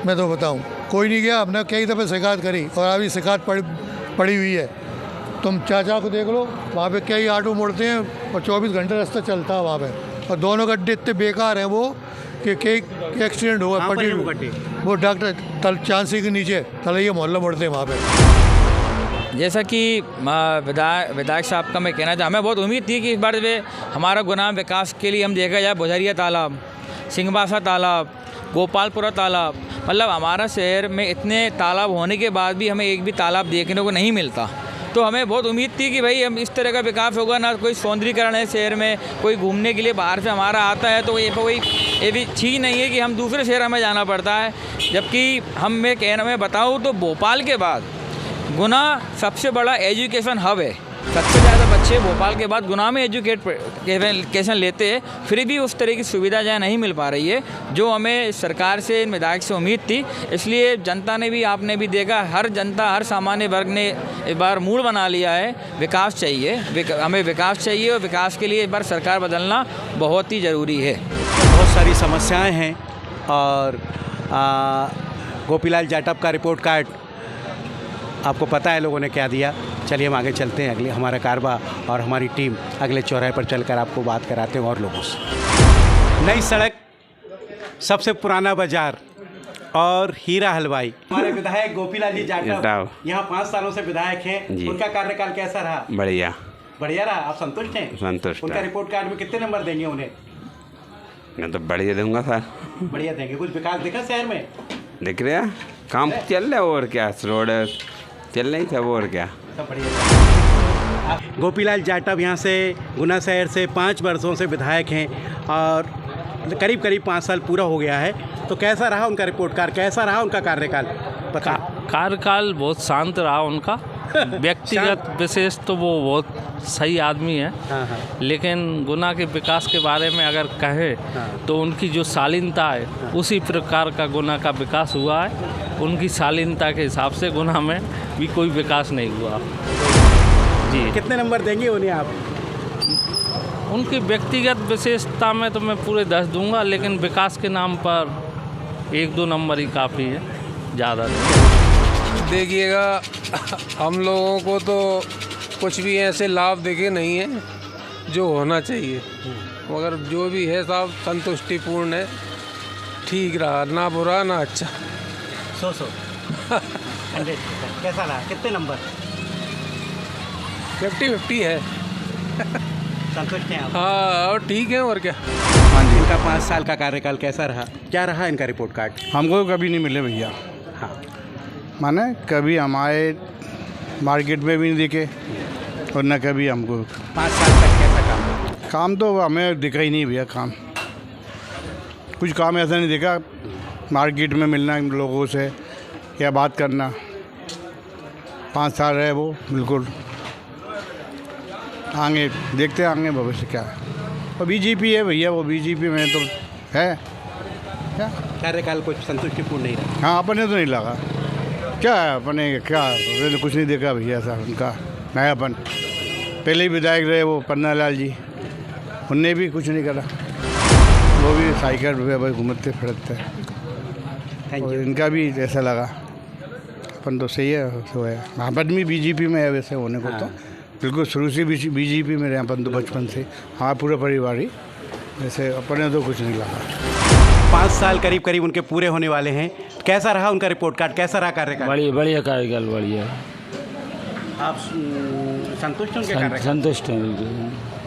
मैं तो बताऊँ कोई नहीं गया। हमने कई दफ़े शिकायत करी और अभी शिकायत पड़ी हुई है। तुम चाचा को देख लो, वहाँ पे कई ऑटो मुड़ते हैं और 24 घंटे रास्ता चलता है वहाँ पे, और दोनों गड्ढे इतने बेकार हैं वो कि कई एक्सीडेंट हुआ। पटी वो डॉक्टर चांसी के नीचे तलैया मोहल्ला मुड़ते हैं वहाँ पे। जैसा कि विधायक साहब का मैं कहना चाहता, हमें बहुत उम्मीद थी कि इस बार हमारा गुना विकास के लिए हम देखा जाए बुझरिया तालाब, सिंहबासा तालाब, गोपालपुरा तालाब, मतलब हमारा शहर में इतने तालाब होने के बाद भी हमें एक भी तालाब देखने को नहीं मिलता। तो हमें बहुत उम्मीद थी कि भाई हम इस तरह का विकास होगा ना, कोई सौंदर्यीकरण है शहर में, कोई घूमने के लिए बाहर से हमारा आता है तो ये भी चीज़ नहीं है कि हम दूसरे शहर हमें जाना पड़ता है। जबकि मैं बताऊँ तो भोपाल के बाद गुना सबसे बड़ा एजुकेशन हब है। सबसे ज़्यादा बच्चे भोपाल के बाद गुना में एजुकेशन लेते हैं, फिर भी उस तरह की सुविधा जहाँ नहीं मिल पा रही है जो हमें सरकार से, विधायक से उम्मीद थी। इसलिए जनता ने भी, आपने भी देखा, हर जनता, हर सामान्य वर्ग ने इस बार मूड बना लिया है विकास चाहिए, हमें विकास चाहिए, और विकास के लिए इस बार सरकार बदलना बहुत ही ज़रूरी है। बहुत सारी समस्याएँ हैं और गोपीलाल जाटव का रिपोर्ट कार्ड आपको पता है लोगों ने क्या दिया। चलिए हम आगे चलते हैं, अगले हमारा कारवा और हमारी टीम अगले चौराहे पर चलकर आपको बात कराते हैं और लोगों से। नई सड़क, सबसे पुराना बाजार और हीरा हलवाई। हमारे विधायक गोपीलाल जी जाटव यहाँ 5 सालों से विधायक हैं। उनका कार्यकाल कैसा रहा? बढ़िया रहा। आप संतुष्ट हैं? संतुष्ट। उनका रिपोर्ट कार्ड में कितने नंबर देंगे उन्हें? मैं तो बढ़िया दूंगा सर। बढ़िया देंगे। कुछ विकास दिखा शहर में? दिख रहा काम चल रहा है, और क्या रोड चल रही सब, और क्या सब बढ़िया। गोपीलाल जाटव यहाँ से गुना शहर से 5 वर्षों से विधायक हैं और करीब 5 साल पूरा हो गया है। तो कैसा रहा उनका रिपोर्ट कार्ड, कैसा रहा उनका कार्यकाल? कार्यकाल बहुत शांत रहा उनका। व्यक्तिगत विशेष तो वो बहुत सही आदमी है। लेकिन गुना के विकास के बारे में अगर कहें तो उनकी जो शालीनता है उसी प्रकार का गुना का विकास हुआ है। उनकी शालीनता के हिसाब से गुना में भी कोई विकास नहीं हुआ। जी, कितने नंबर देंगे उन्हें आप? उनकी व्यक्तिगत विशेषता में तो मैं पूरे 10 दूंगा, लेकिन विकास के नाम पर 1-2 नंबर ही काफ़ी है, ज़्यादा नहीं। देखिएगा, हम लोगों को तो कुछ भी ऐसे लाभ देखे नहीं है जो होना चाहिए, मगर जो भी है साहब संतुष्टिपूर्ण है, ठीक रहा, ना बुरा ना अच्छा। 100 कैसा रहा? कितने नंबर? 50-50 है। संतुष्ट हैं आप? हाँ, और ठीक है, और क्या। हाँ जी। इनका 5 साल का कार्यकाल कैसा रहा? क्या रहा इनका रिपोर्ट कार्ड? हमको कभी नहीं मिले भैया। हाँ, माने कभी हमारे मार्केट में भी नहीं दिखे और न कभी हमको। 5 साल तक कैसा काम तो हमें दिखा ही नहीं भैया। काम कुछ काम ऐसा नहीं दिखा, मार्केट में मिलना लोगों से या बात करना। 5 साल रहे वो, बिल्कुल। आगे देखते आगे भविष्य क्या है। और बीजेपी है भैया, वो बीजेपी में तो है क्या कार्यकाल कुछ संतुष्टिपूर्ण नहीं रहा? हाँ, अपने तो नहीं लगा। क्या अपने क्या मैंने कुछ नहीं देखा भैया साहब उनका नयापन। पहले ही विधायक रहे वो पन्ना लाल जी, उनने भी कुछ नहीं करा, वो भी साइकिल पे घूमते फिरते। और इनका भी ऐसा लगा अपन तो सही है, तो है। अपन भी बीजेपी में है वैसे होने को, तो बिल्कुल शुरू से बीजेपी में रहे अपन तो बचपन से। हाँ, पूरा परिवार ही, वैसे अपने तो कुछ नहीं लगा। 5 साल करीब करीब उनके पूरे होने वाले हैं। कैसा रहा उनका रिपोर्ट कार्ड, कैसा रहा कार्यकाल? बढ़िया कार्यकाल, बढ़िया। आप संतुष्ट हैं उनके कार्यकाल? संतुष्ट हैं, बिल्कुल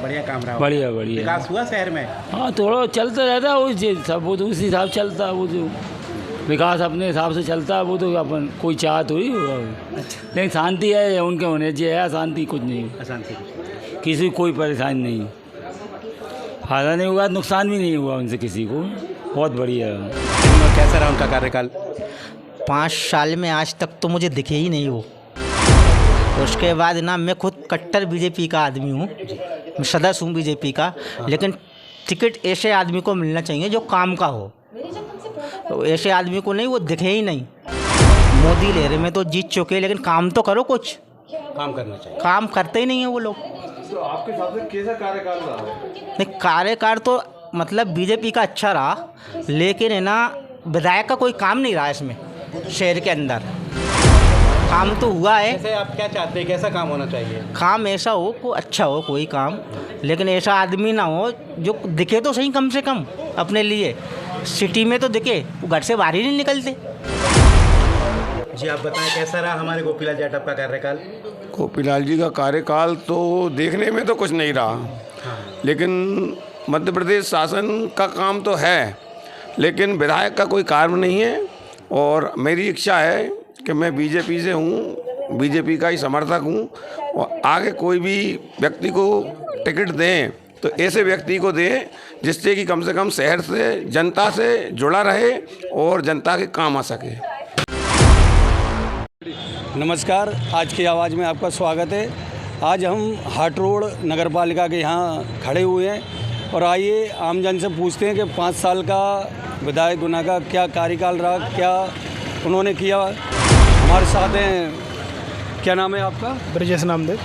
बढ़िया काम रहा। बढ़िया। विकास हुआ शहर में? हाँ, थोड़ा चलता रहता है वो सब, वो तो उसी हिसाब से चलता है। वो जो विकास अपने हिसाब से चलता है, वो तो अपन कोई चाह तो ही होगा। लेकिन शांति है उनके होने चाहिए, अशांति कुछ नहीं, अशांति किसी को कोई परेशानी नहीं, फायदा नहीं हुआ, नुकसान भी नहीं हुआ उनसे किसी को। बहुत बढ़िया। कैसा रहा उनका कार्यकाल? 5 साल में आज तक तो मुझे दिखे ही नहीं वो। उसके बाद ना, मैं खुद कट्टर बीजेपी का आदमी हूँ, मैं सदस्य हूँ बीजेपी का, लेकिन टिकट ऐसे आदमी को मिलना चाहिए जो काम का हो। तो ऐसे आदमी को नहीं, वो दिखे ही नहीं। मोदी लहरे में तो जीत चुके, लेकिन काम तो करो, कुछ काम करना चाहिए। काम करते ही नहीं है वो लोग। तो आपके हिसाब से कैसा कार्यकाल रहा? नहीं, कार्यकाल तो मतलब बीजेपी का अच्छा रहा, लेकिन है ना, विधायक का कोई काम नहीं रहा इसमें शहर के अंदर। काम तो हुआ है। जैसे आप क्या चाहते हैं, कैसा काम होना चाहिए? काम ऐसा हो, को अच्छा हो कोई काम, लेकिन ऐसा आदमी ना हो जो दिखे तो सही कम से कम अपने लिए। सिटी में तो दिखे, वो घर से बाहर ही नहीं निकलते। जी आप बताएं, कैसा रहा हमारे गोपीलाल जाटव का कार्यकाल? गोपीलाल जी का कार्यकाल तो देखने में तो कुछ नहीं रहा, लेकिन मध्य प्रदेश शासन का काम तो है, लेकिन विधायक का कोई कार्य नहीं है। और मेरी इच्छा है कि मैं बीजेपी से हूँ, बीजेपी का ही समर्थक हूँ, और आगे कोई भी व्यक्ति को टिकट दें तो ऐसे व्यक्ति को दें जिससे कि कम से कम शहर से, जनता से जुड़ा रहे और जनता के काम आ सके। नमस्कार, आज की आवाज़ में आपका स्वागत है। आज हम हाट रोड नगर पालिका के यहाँ खड़े हुए हैं और आइए आमजन से पूछते हैं कि 5 साल का विधायक गुना का क्या कार्यकाल रहा, क्या उन्होंने किया। हमारे साथ हैं, क्या नाम है आपका? ब्रजेश नामदेव।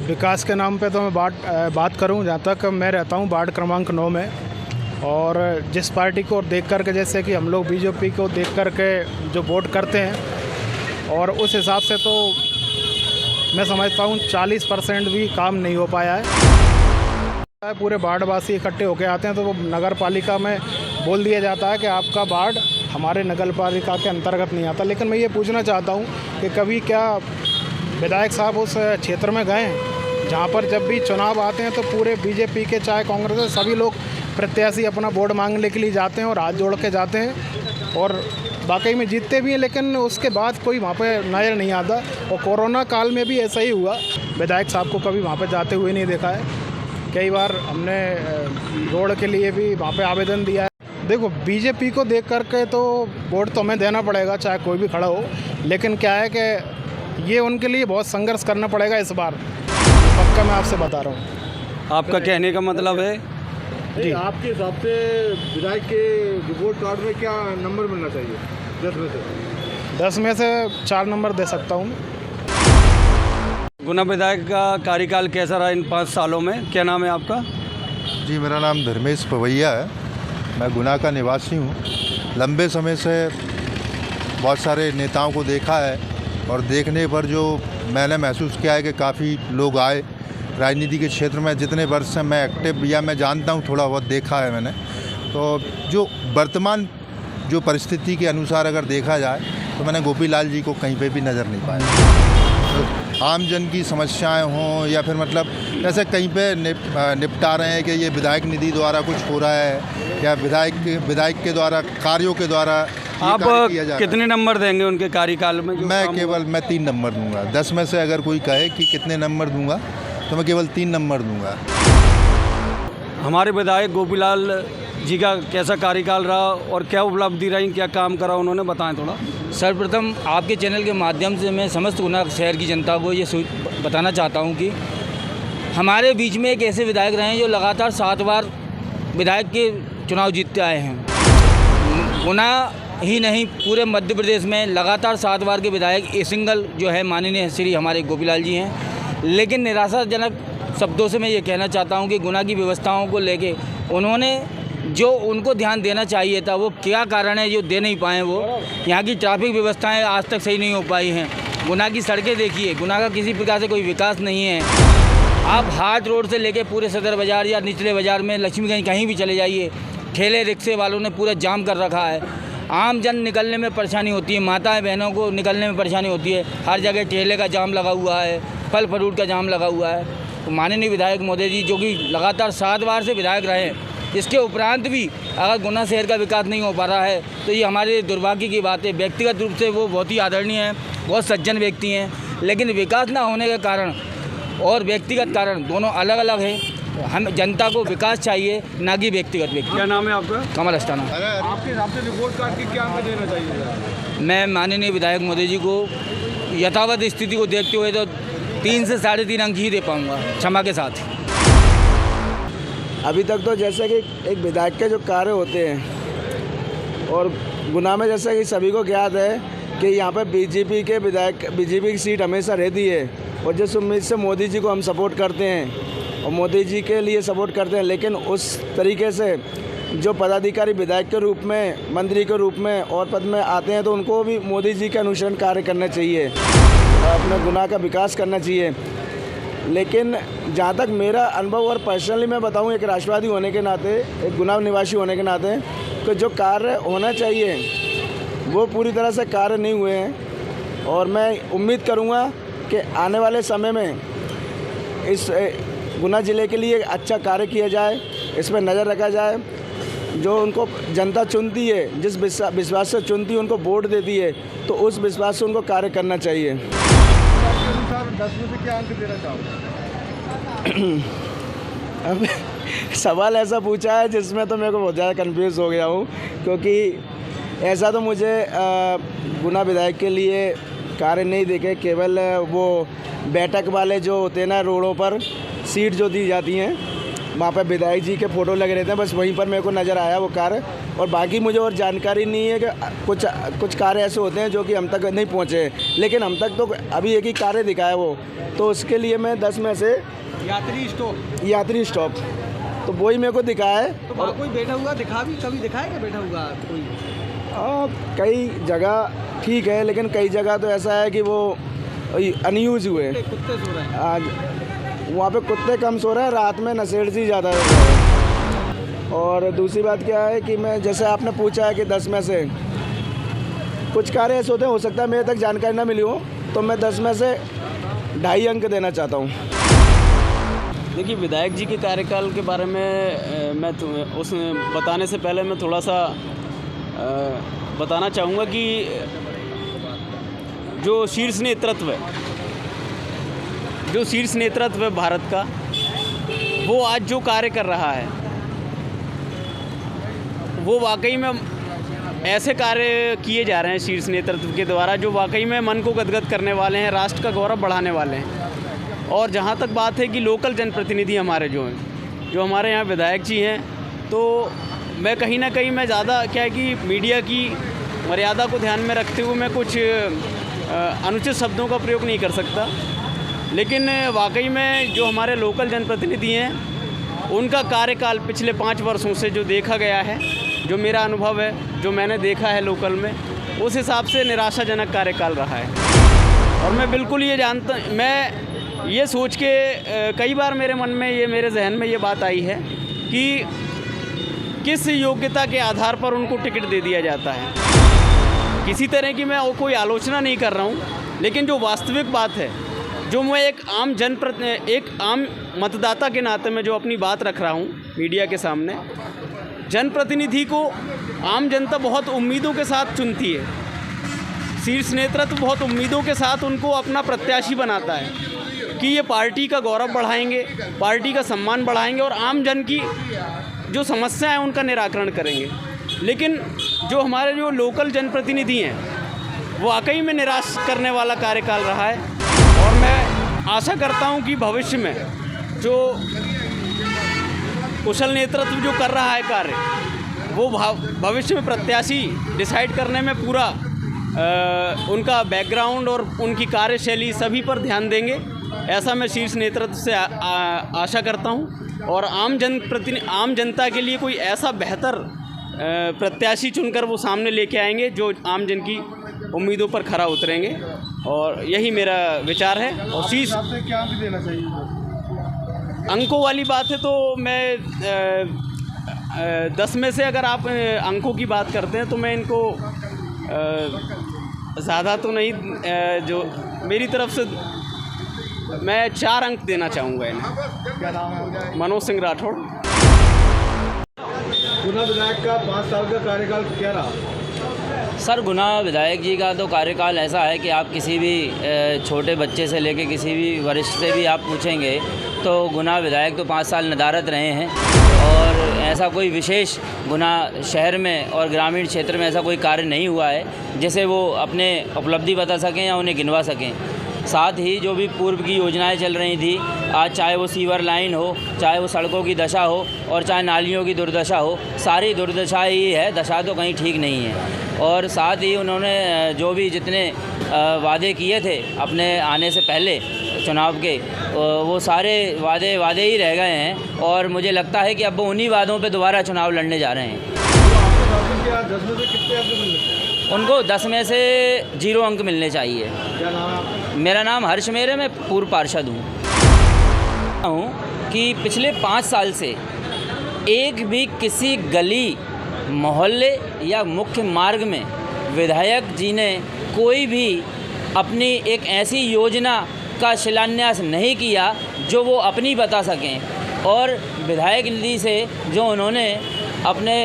विकास के नाम पे तो मैं बात करूं, जहाँ तक मैं रहता हूं वार्ड क्रमांक 9 में, और जिस पार्टी को देख कर के, जैसे कि हम लोग बीजेपी को देख कर के जो वोट करते हैं, और उस हिसाब से तो मैं समझता हूं 40% भी काम नहीं हो पाया है। पूरे वार्डवासी इकट्ठे होके आते हैं तो वो नगर पालिका में बोल दिया जाता है कि आपका वार्ड हमारे नगर पालिका के अंतर्गत नहीं आता। लेकिन मैं ये पूछना चाहता हूँ कि कभी क्या विधायक साहब उस क्षेत्र में गए हैं जहाँ पर जब भी चुनाव आते हैं तो पूरे बीजेपी के चाहे कांग्रेस के सभी लोग प्रत्याशी अपना वोट मांगने के लिए जाते हैं और हाथ जोड़ के जाते हैं और वाकई में जीतते भी हैं, लेकिन उसके बाद कोई वहाँ पे नज़र नहीं आता। और कोरोना काल में भी ऐसा ही हुआ, विधायक साहब को कभी वहाँ पे जाते हुए नहीं देखा है। कई बार हमने रोड के लिए भी वहाँ पे आवेदन दिया है। देखो, बीजेपी को देख करके तो वोट तो हमें देना पड़ेगा चाहे कोई भी खड़ा हो, लेकिन क्या है कि ये उनके लिए बहुत संघर्ष करना पड़ेगा इस बार, पक्का मैं आपसे बता रहा हूँ। आपका कहने का मतलब है जी, आपके हिसाब से विधायक के रिपोर्ट कार्ड में क्या नंबर मिलना चाहिए 10 में से? 10 में से 4 नंबर दे सकता हूँ। गुना विधायक का कार्यकाल कैसा रहा इन 5 सालों में? क्या नाम है आपका? जी, मेरा नाम धर्मेश पवैया है, मैं गुना का निवासी हूँ। लंबे समय से बहुत सारे नेताओं को देखा है और देखने पर जो मैंने महसूस किया है कि काफ़ी लोग आए राजनीति के क्षेत्र में। जितने वर्ष से मैं एक्टिव या मैं जानता हूँ, थोड़ा बहुत देखा है मैंने, तो जो वर्तमान जो परिस्थिति के अनुसार अगर देखा जाए तो मैंने गोपीलाल जी को कहीं पे भी नज़र नहीं पाया। तो आमजन की समस्याएं हों या फिर मतलब जैसे कहीं पे निपटा रहे हैं कि ये विधायक निधि द्वारा कुछ हो रहा है या विधायक के द्वारा कार्यों के द्वारा आप कितने नंबर देंगे उनके कार्यकाल में? मैं 3 नंबर दूंगा। 10 में से अगर कोई कहे कि कितने नंबर दूंगा तो मैं केवल 3 नंबर दूंगा। हमारे विधायक गोपीलाल जी का कैसा कार्यकाल रहा और क्या उपलब्धि रही, क्या काम करा उन्होंने, बताएं थोड़ा। सर्वप्रथम आपके चैनल के माध्यम से मैं समस्त गुना शहर की जनता को ये बताना चाहता हूँ कि हमारे बीच में एक ऐसे विधायक रहे हैं जो लगातार 7 बार विधायक के चुनाव जीतते आए हैं। गुना ही नहीं पूरे मध्य प्रदेश में लगातार 7 बार के विधायक ए सिंगल जो है माननीय श्री हमारे गोपीलाल जी हैं। लेकिन निराशाजनक शब्दों से मैं ये कहना चाहता हूँ कि गुना की व्यवस्थाओं को लेके उन्होंने जो उनको ध्यान देना चाहिए था वो क्या कारण है जो दे नहीं पाए। वो यहाँ की ट्रैफिक व्यवस्थाएं आज तक सही नहीं हो पाई हैं। गुना की सड़कें देखिए, गुना का किसी प्रकार से कोई विकास नहीं है। आप हाट रोड से लेके पूरे सदर बाज़ार या निचले बाज़ार में लक्ष्मीगंज कहीं भी चले जाइए, ठेले रिक्शे वालों ने पूरा जाम कर रखा है। आम जन निकलने में परेशानी होती है, माताएं बहनों को निकलने में परेशानी होती है। हर जगह ठेले का जाम लगा हुआ है, फल फ्रूट का जाम लगा हुआ है। तो माननीय विधायक महोदय जी जो कि लगातार 7 बार से विधायक रहे, इसके उपरांत भी अगर गुना शहर का विकास नहीं हो पा रहा है तो ये हमारे दुर्भाग्य की बात है। व्यक्तिगत रूप से वो बहुत ही आदरणीय हैं, बहुत सज्जन व्यक्ति हैं, लेकिन विकास ना होने के कारण और व्यक्तिगत कारण दोनों अलग अलग हैं। हम जनता को विकास चाहिए, ना कि व्यक्तिगत व्यक्ति। क्या नाम है आपका? कमल अस्थाना। आपके हिसाब से रिपोर्ट कार्ड की क्या अंक देना चाहिए? मैं माननीय विधायक महोदय जी को यथावत स्थिति को देखते हुए तो 3 से 3.5 अंक ही दे पाऊँगा, क्षमा के साथ। अभी तक तो जैसे कि एक विधायक के जो कार्य होते हैं और गुना में जैसा कि सभी को ज्ञात है कि यहाँ पर बीजेपी के विधायक, बीजेपी की सीट हमेशा रहती है और जिस उम्मीद से मोदी जी को हम सपोर्ट करते हैं और मोदी जी के लिए सपोर्ट करते हैं, लेकिन उस तरीके से जो पदाधिकारी विधायक के रूप में, मंत्री के रूप में और पद में आते हैं तो उनको भी मोदी जी के अनुसरण कार्य करना चाहिए, अपने गुना का विकास करना चाहिए। लेकिन जहाँ तक मेरा अनुभव और पर्सनली मैं बताऊँ, एक राष्ट्रवादी होने के नाते, एक गुना निवासी होने के नाते, तो जो कार्य होना चाहिए वो पूरी तरह से कार्य नहीं हुए हैं और मैं उम्मीद करूँगा कि आने वाले समय में इस गुना ज़िले के लिए अच्छा कार्य किया जाए, इस पर नज़र रखा जाए। जो उनको जनता चुनती है, जिस विश्वास से चुनती है, उनको वोट देती है, तो उस विश्वास से उनको कार्य करना चाहिए। 10 में से क्या अंक देना चाहोगे? अब सवाल ऐसा पूछा है जिसमें तो मेरे को बहुत ज़्यादा कंफ्यूज हो गया हूँ, क्योंकि ऐसा तो मुझे गुना विधायक के लिए कार्य नहीं देखे, केवल वो बैठक वाले जो होते हैं ना, रोडों पर सीट जो दी जाती हैं वहाँ पर विधायक जी के फ़ोटो लगे रहते हैं, बस वहीं पर मेरे को नज़र आया वो कार्य। और बाकी मुझे और जानकारी नहीं है कि कुछ कार्य ऐसे होते हैं जो कि हम तक नहीं पहुँचे, लेकिन हम तक तो अभी एक ही कार्य दिखाया वो, तो उसके लिए मैं 10 में से यात्री स्टॉप तो वही मेरे को दिखाया है। तो वहाँ कोई बैठा हुआ कभी दिखाया क्या बैठा हुआ कोई? कई जगह ठीक है, लेकिन कई जगह तो ऐसा है कि वो अनयूज हुए, कुत्ते सो रहे हैं। आज वहाँ पे कुत्ते कम सो रहे हैं, रात में नशेड़ी ज़्यादा हो रहा है। और दूसरी बात क्या है कि मैं, जैसे आपने पूछा है कि 10 में से कुछ कार्य ऐसे होते हैं, हो सकता है मेरे तक जानकारी ना मिली हो, तो मैं 10 में से 2.5 अंक देना चाहता हूँ। देखिए, विधायक जी के कार्यकाल के बारे में मैं उस बताने से पहले मैं थोड़ा सा बताना चाहूँगा कि जो शीर्ष नेतृत्व है भारत का, वो आज जो कार्य कर रहा है वो वाकई में ऐसे कार्य किए जा रहे हैं शीर्ष नेतृत्व के द्वारा जो वाकई में मन को गदगद करने वाले हैं, राष्ट्र का गौरव बढ़ाने वाले हैं। और जहाँ तक बात है कि लोकल जनप्रतिनिधि हमारे जो हैं, जो हमारे यहाँ विधायक जी हैं, तो मैं कहीं ना कहीं मैं ज़्यादा क्या है कि मीडिया की मर्यादा को ध्यान में रखते हुए मैं कुछ अनुचित शब्दों का प्रयोग नहीं कर सकता, लेकिन वाकई में जो हमारे लोकल जनप्रतिनिधि हैं उनका कार्यकाल पिछले 5 वर्षों से जो देखा गया है, जो मेरा अनुभव है, जो मैंने देखा है लोकल में, उस हिसाब से निराशाजनक कार्यकाल रहा है। और मैं बिल्कुल ये जानता, मैं ये सोच के कई बार मेरे मन में ये, मेरे जहन में ये बात आई है कि किस योग्यता के आधार पर उनको टिकट दे दिया जाता है। किसी तरह की मैं कोई आलोचना नहीं कर रहा हूँ, लेकिन जो वास्तविक बात है, जो मैं एक आम मतदाता के नाते में जो अपनी बात रख रहा हूँ मीडिया के सामने, जनप्रतिनिधि को आम जनता बहुत उम्मीदों के साथ चुनती है, शीर्ष नेतृत्व बहुत उम्मीदों के साथ उनको अपना प्रत्याशी बनाता है कि ये पार्टी का गौरव बढ़ाएंगे, पार्टी का सम्मान बढ़ाएंगे और आम जन की जो समस्या है उनका निराकरण करेंगे। लेकिन जो हमारे जो लोकल जनप्रतिनिधि हैं, वो वाकई में निराश करने वाला कार्यकाल रहा है। और मैं आशा करता हूं कि भविष्य में जो कुशल नेतृत्व जो कर रहा है कार्य, वो भविष्य में प्रत्याशी डिसाइड करने में पूरा उनका बैकग्राउंड और उनकी कार्यशैली सभी पर ध्यान देंगे, ऐसा मैं शीर्ष नेतृत्व से आशा करता हूं। और आम जनता के लिए कोई ऐसा बेहतर प्रत्याशी चुनकर वो सामने लेके आएंगे जो आम जन की उम्मीदों पर खरा उतरेंगे, और यही मेरा विचार है। और शीर्ष क्या अंक देना चाहिए? अंकों वाली बात है तो मैं 10 में से अगर आप अंकों की बात करते हैं तो मैं इनको ज़्यादा तो नहीं, जो मेरी तरफ से मैं 4 अंक देना चाहूँगा इन्हें। क्या नाम है? मनोज सिंह राठौड़। गुना विधायक का 5 साल का कार्यकाल क्या रहा? सर, गुना विधायक जी का तो कार्यकाल ऐसा है कि आप किसी भी छोटे बच्चे से लेके किसी भी वरिष्ठ से भी आप पूछेंगे तो गुना विधायक तो 5 साल नदारत रहे हैं, और ऐसा कोई विशेष गुना शहर में और ग्रामीण क्षेत्र में ऐसा कोई कार्य नहीं हुआ है जिसे वो अपने उपलब्धि बता सकें या उन्हें गिनवा सकें। साथ ही जो भी पूर्व की योजनाएं चल रही थी, आज चाहे वो सीवर लाइन हो, चाहे वो सड़कों की दशा हो, और चाहे नालियों की दुर्दशा हो, सारी दुर्दशा ही है, दशा तो कहीं ठीक नहीं है। और साथ ही उन्होंने जो भी जितने वादे किए थे अपने आने से पहले चुनाव के, वो सारे वादे ही रह गए हैं, और मुझे लगता है कि अब वो उन्हीं वादों पे दोबारा चुनाव लड़ने जा रहे हैं। उनको 10 में से 0 अंक मिलने चाहिए। क्या नाम है आपका? मेरा नाम हर्ष मेरे, मैं पूर्व पार्षद हूँ कि पिछले 5 साल से एक भी किसी गली मोहल्ले या मुख्य मार्ग में विधायक जी ने कोई भी अपनी एक ऐसी योजना का शिलान्यास नहीं किया जो वो अपनी बता सकें। और विधायक निधि से जो उन्होंने अपने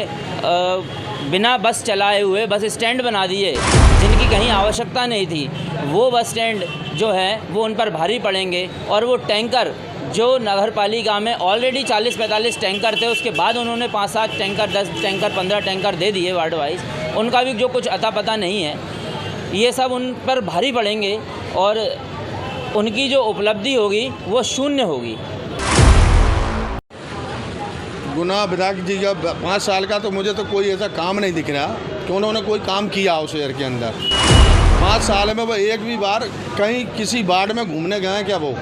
बिना बस चलाए हुए बस स्टैंड बना दिए जिनकी कहीं आवश्यकता नहीं थी, वो बस स्टैंड जो है वो उन पर भारी पड़ेंगे। और वो टैंकर जो नगर पालिका में ऑलरेडी 40-45 टैंकर थे, उसके बाद उन्होंने 5-7 टैंकर, 10 टैंकर, 15 टैंकर दे दिए वार्ड वाइज, उनका भी जो कुछ अता पता नहीं है, ये सब उन पर भारी पड़ेंगे और उनकी जो उपलब्धि होगी वो शून्य होगी। गुना विधायक जी का 5 साल का तो मुझे तो कोई ऐसा काम नहीं दिख रहा कि उन्होंने कोई काम किया उस शहर के अंदर। 5 साल में वो एक भी बार कहीं किसी वार्ड में घूमने गए क्या? वो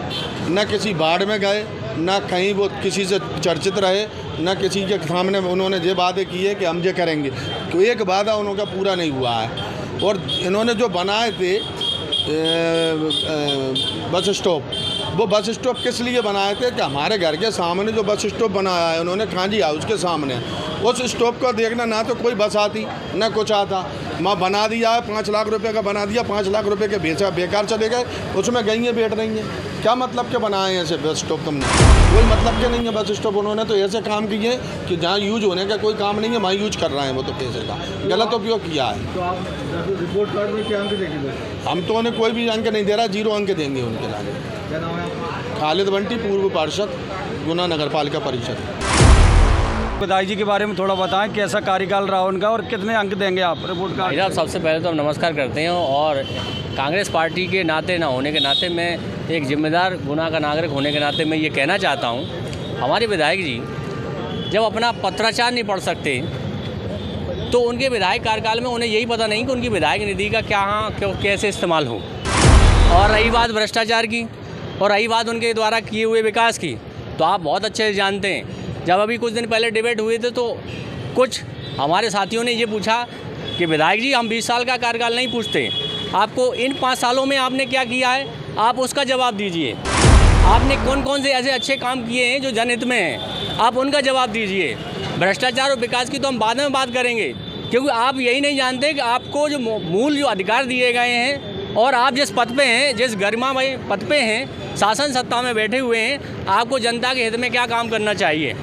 न किसी वार्ड में गए, न कहीं वो किसी से चर्चित रहे, न किसी के सामने उन्होंने ये वादे किए कि हम ये करेंगे, तो एक वादा उनका पूरा नहीं हुआ है। और इन्होंने जो बनाए थे बस स्टॉप, वो बस स्टॉप किस लिए बनाए थे कि हमारे घर के सामने जो बस स्टॉप बनाया है उन्होंने खांजी हाउस के सामने, उस स्टॉप को देखना ना तो कोई बस आती ना कुछ आता, माँ बना दिया है 5 लाख रुपए का बना दिया, 5 लाख रुपए के बेचा बेकार चले गए, उसमें गई हैं बैठ रही हैं। क्या मतलब के बनाए हैं ऐसे बस स्टॉप? तुमने कोई मतलब के नहीं है बस स्टॉप। उन्होंने तो ऐसे काम किए कि जहाँ यूज होने का कोई काम नहीं है वहाँ यूज कर रहे हैं वो, तो पैसे का गलत उपयोग किया है। तो आप रिपोर्ट कार्ड में क्या अंक देंगे? हम तो उन्हें कोई भी अंक नहीं दे रहा, 0 अंक देंगे उनके लिए। क्या नाम है आपका? खालिद बंटी, पूर्व पार्षद, गुना नगर पालिका परिषद। विधायक जी के बारे में थोड़ा बताएं, कैसा कार्यकाल रहा उनका और कितने अंक देंगे आप रिपोर्ट कार्ड? साहब, सबसे पहले तो हम नमस्कार करते हैं, और कांग्रेस पार्टी के नाते ना होने के नाते मैं एक जिम्मेदार गुना का नागरिक होने के नाते मैं ये कहना चाहता हूँ, हमारे विधायक जी जब अपना पत्राचार नहीं पढ़ सकते तो उनके विधायक कार्यकाल में उन्हें यही पता नहीं कि उनकी विधायक निधि का कैसे इस्तेमाल हो। और रही बात भ्रष्टाचार की और रही बात उनके द्वारा किए हुए विकास की, तो आप बहुत अच्छे से जानते हैं, जब अभी कुछ दिन पहले डिबेट हुए थे तो कुछ हमारे साथियों ने ये पूछा कि विधायक जी हम 20 साल का कार्यकाल नहीं पूछते, आपको इन 5 सालों में आपने क्या किया है, आप उसका जवाब दीजिए। आपने कौन कौन से ऐसे अच्छे काम किए हैं जो जनहित में हैं, आप उनका जवाब दीजिए। भ्रष्टाचार और विकास की तो हम बाद में बात करेंगे, क्योंकि आप यही नहीं जानते कि आपको जो मूल जो अधिकार दिए गए हैं और आप जिस पद पे हैं, जिस गरिमामय पद पे हैं, शासन सत्ता में बैठे हुए हैं, आपको जनता के हित में क्या काम करना चाहिए।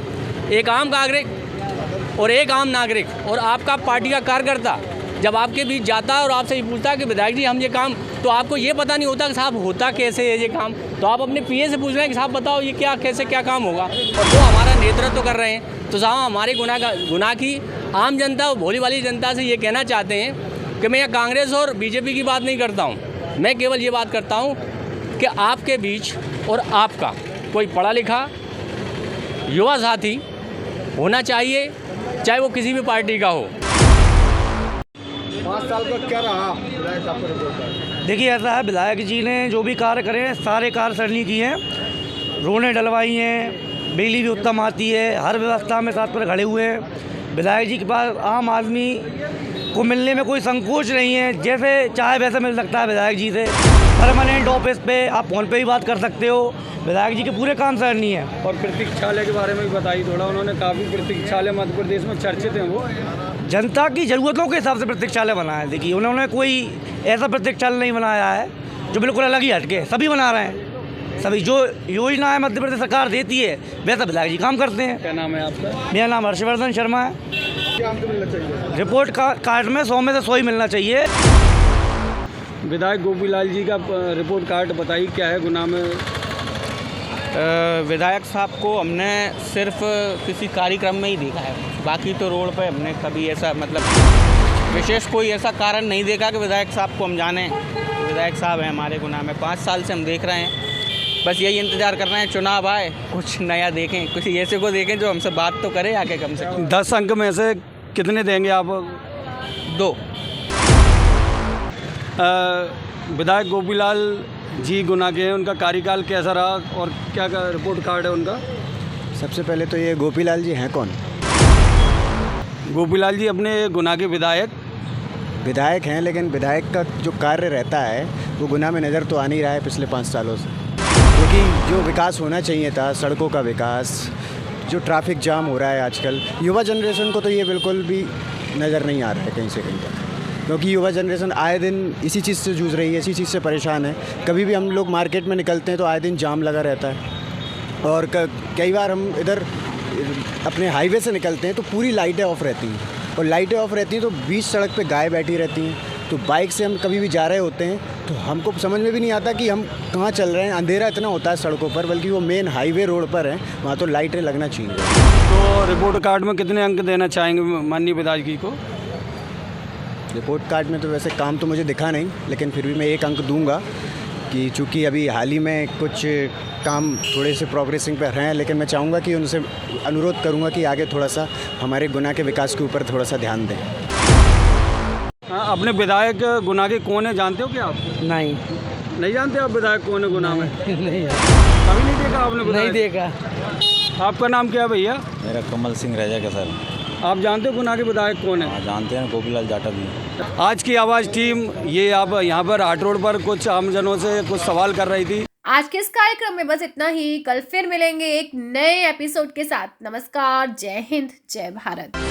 एक आम नागरिक और एक आम नागरिक और आपका पार्टी का कार्यकर्ता जब आपके बीच जाता है और आपसे ये पूछता है कि विधायक जी हम ये काम, तो आपको ये पता नहीं होता कि साहब होता कैसे है ये काम, तो आप अपने पीए से पूछ रहे हैं कि साहब बताओ ये क्या कैसे क्या काम होगा, और वो हमारा नेतृत्व कर रहे हैं। तो साहब हमारे गुना की आम जनता और भोली वाली जनता से ये कहना चाहते हैं कि मैं यहाँ कांग्रेस और बीजेपी की बात नहीं करता हूँ, मैं केवल ये बात करता हूँ कि आपके बीच और आपका कोई पढ़ा लिखा युवा साथी होना चाहिए चाहे वो किसी भी पार्टी का हो। 5 साल का क्या रहा विधायक आपका रिपोर्ट कार्ड? देखिए ऐसा है, विधायक जी ने जो भी कार्य करे हैं सारे कार्य सराहनीय किए हैं। रोडें डलवाई हैं, बिजली भी उत्तम आती है, हर व्यवस्था में साथ पर खड़े हुए हैं। विधायक जी के पास आम आदमी को मिलने में कोई संकोच नहीं है, जैसे चाहे वैसे मिल सकता है विधायक जी से। परमानेंट ऑफिस पे आप फ़ोन पे भी बात कर सकते हो। विधायक जी के पूरे काम सराहनीय है। और प्रतीक्षालय के बारे में भी बताइए थोड़ा। उन्होंने काफ़ी प्रतीक्षालय मध्य प्रदेश में चर्चित हैं, वो जनता की ज़रूरतों के हिसाब से प्रतीक्षालय बनाया है। देखिए उन्होंने कोई ऐसा प्रतीक्षालय नहीं बनाया है जो बिल्कुल अलग ही हटके, सभी बना रहे हैं। सभी जो योजनाएं मध्य प्रदेश सरकार देती है वैसा विधायक जी काम करते हैं। क्या नाम है आपका? मेरा नाम हर्षवर्धन शर्मा है। क्या हमको मिलना चाहिए? रिपोर्ट कार्ड में 100 में से 100 ही मिलना चाहिए। विधायक गोपीलाल जी का रिपोर्ट कार्ड बताइए, क्या है गुना में? विधायक साहब को हमने सिर्फ किसी कार्यक्रम में ही देखा है, बाकी तो रोड पे हमने कभी ऐसा मतलब विशेष कोई ऐसा कारण नहीं देखा कि विधायक साहब को हम जाने। विधायक साहब हैं हमारे गुना में, 5 साल से हम देख रहे हैं। बस यही इंतज़ार कर रहे हैं चुनाव आए, कुछ नया देखें, कुछ ऐसे को देखें जो हमसे बात तो करे आके कम से कम। 10 अंक में से कितने देंगे आप? 2। विधायक गोपीलाल जी गुना के हैं, उनका कार्यकाल कैसा रहा और क्या रिपोर्ट कार्ड है उनका? सबसे पहले तो ये गोपीलाल जी हैं कौन? गोपीलाल जी अपने गुना के विधायक हैं, लेकिन विधायक का जो कार्य रहता है वो गुना में नज़र तो आ नहीं रहा है पिछले 5 सालों से। क्योंकि जो विकास होना चाहिए था, सड़कों का विकास, जो ट्रैफिक जाम हो रहा है आजकल, युवा जनरेशन को तो ये बिल्कुल भी नज़र नहीं आ रहा है कहीं से कहीं तक। क्योंकि युवा जनरेशन आए दिन इसी चीज़ से जूझ रही है, इसी चीज़ से परेशान है। कभी भी हम लोग मार्केट में निकलते हैं तो आए दिन जाम लगा रहता है। और कई बार हम इधर अपने हाईवे से निकलते हैं तो पूरी लाइटें ऑफ रहती हैं, और लाइटें ऑफ रहती हैं तो बीच सड़क पे गाय बैठी रहती हैं। तो बाइक से हम कभी भी जा रहे होते हैं तो हमको समझ में भी नहीं आता कि हम कहाँ चल रहे हैं। अंधेरा इतना होता है सड़कों पर, बल्कि वो मेन हाईवे रोड पर है, वहाँ तो लाइटें लगना चाहिए। तो रिपोर्ट कार्ड में कितने अंक देना चाहेंगे माननीय विधायक जी को? रिपोर्ट कार्ड में तो वैसे काम तो मुझे दिखा नहीं, लेकिन फिर भी मैं 1 अंक दूंगा कि चूँकि अभी हाल ही में कुछ काम थोड़े से प्रोग्रेसिंग पर हैं, लेकिन मैं चाहूँगा कि उनसे अनुरोध करूँगा कि आगे थोड़ा सा हमारे गुना के विकास के ऊपर थोड़ा सा ध्यान दें। अपने विधायक गुना के कौन है जानते हो क्या आप? नहीं जानते आप विधायक कौन है गुना में? नहीं, कभी नहीं देखा आपने विधायक? नहीं देखा। आपका नाम क्या है भैया? मेरा कमल सिंह रजा का सर। आप जानते हो गुना के विधायक कौन है? हाँ जानते हैं, गोपीलाल जाटव जी। आज की आवाज़ टीम ये आप यहाँ पर हाट रोड पर कुछ आमजनों से कुछ सवाल कर रही थी। आज के इस कार्यक्रम में बस इतना ही। कल फिर मिलेंगे एक नए एपिसोड के साथ। नमस्कार, जय हिंद, जय भारत।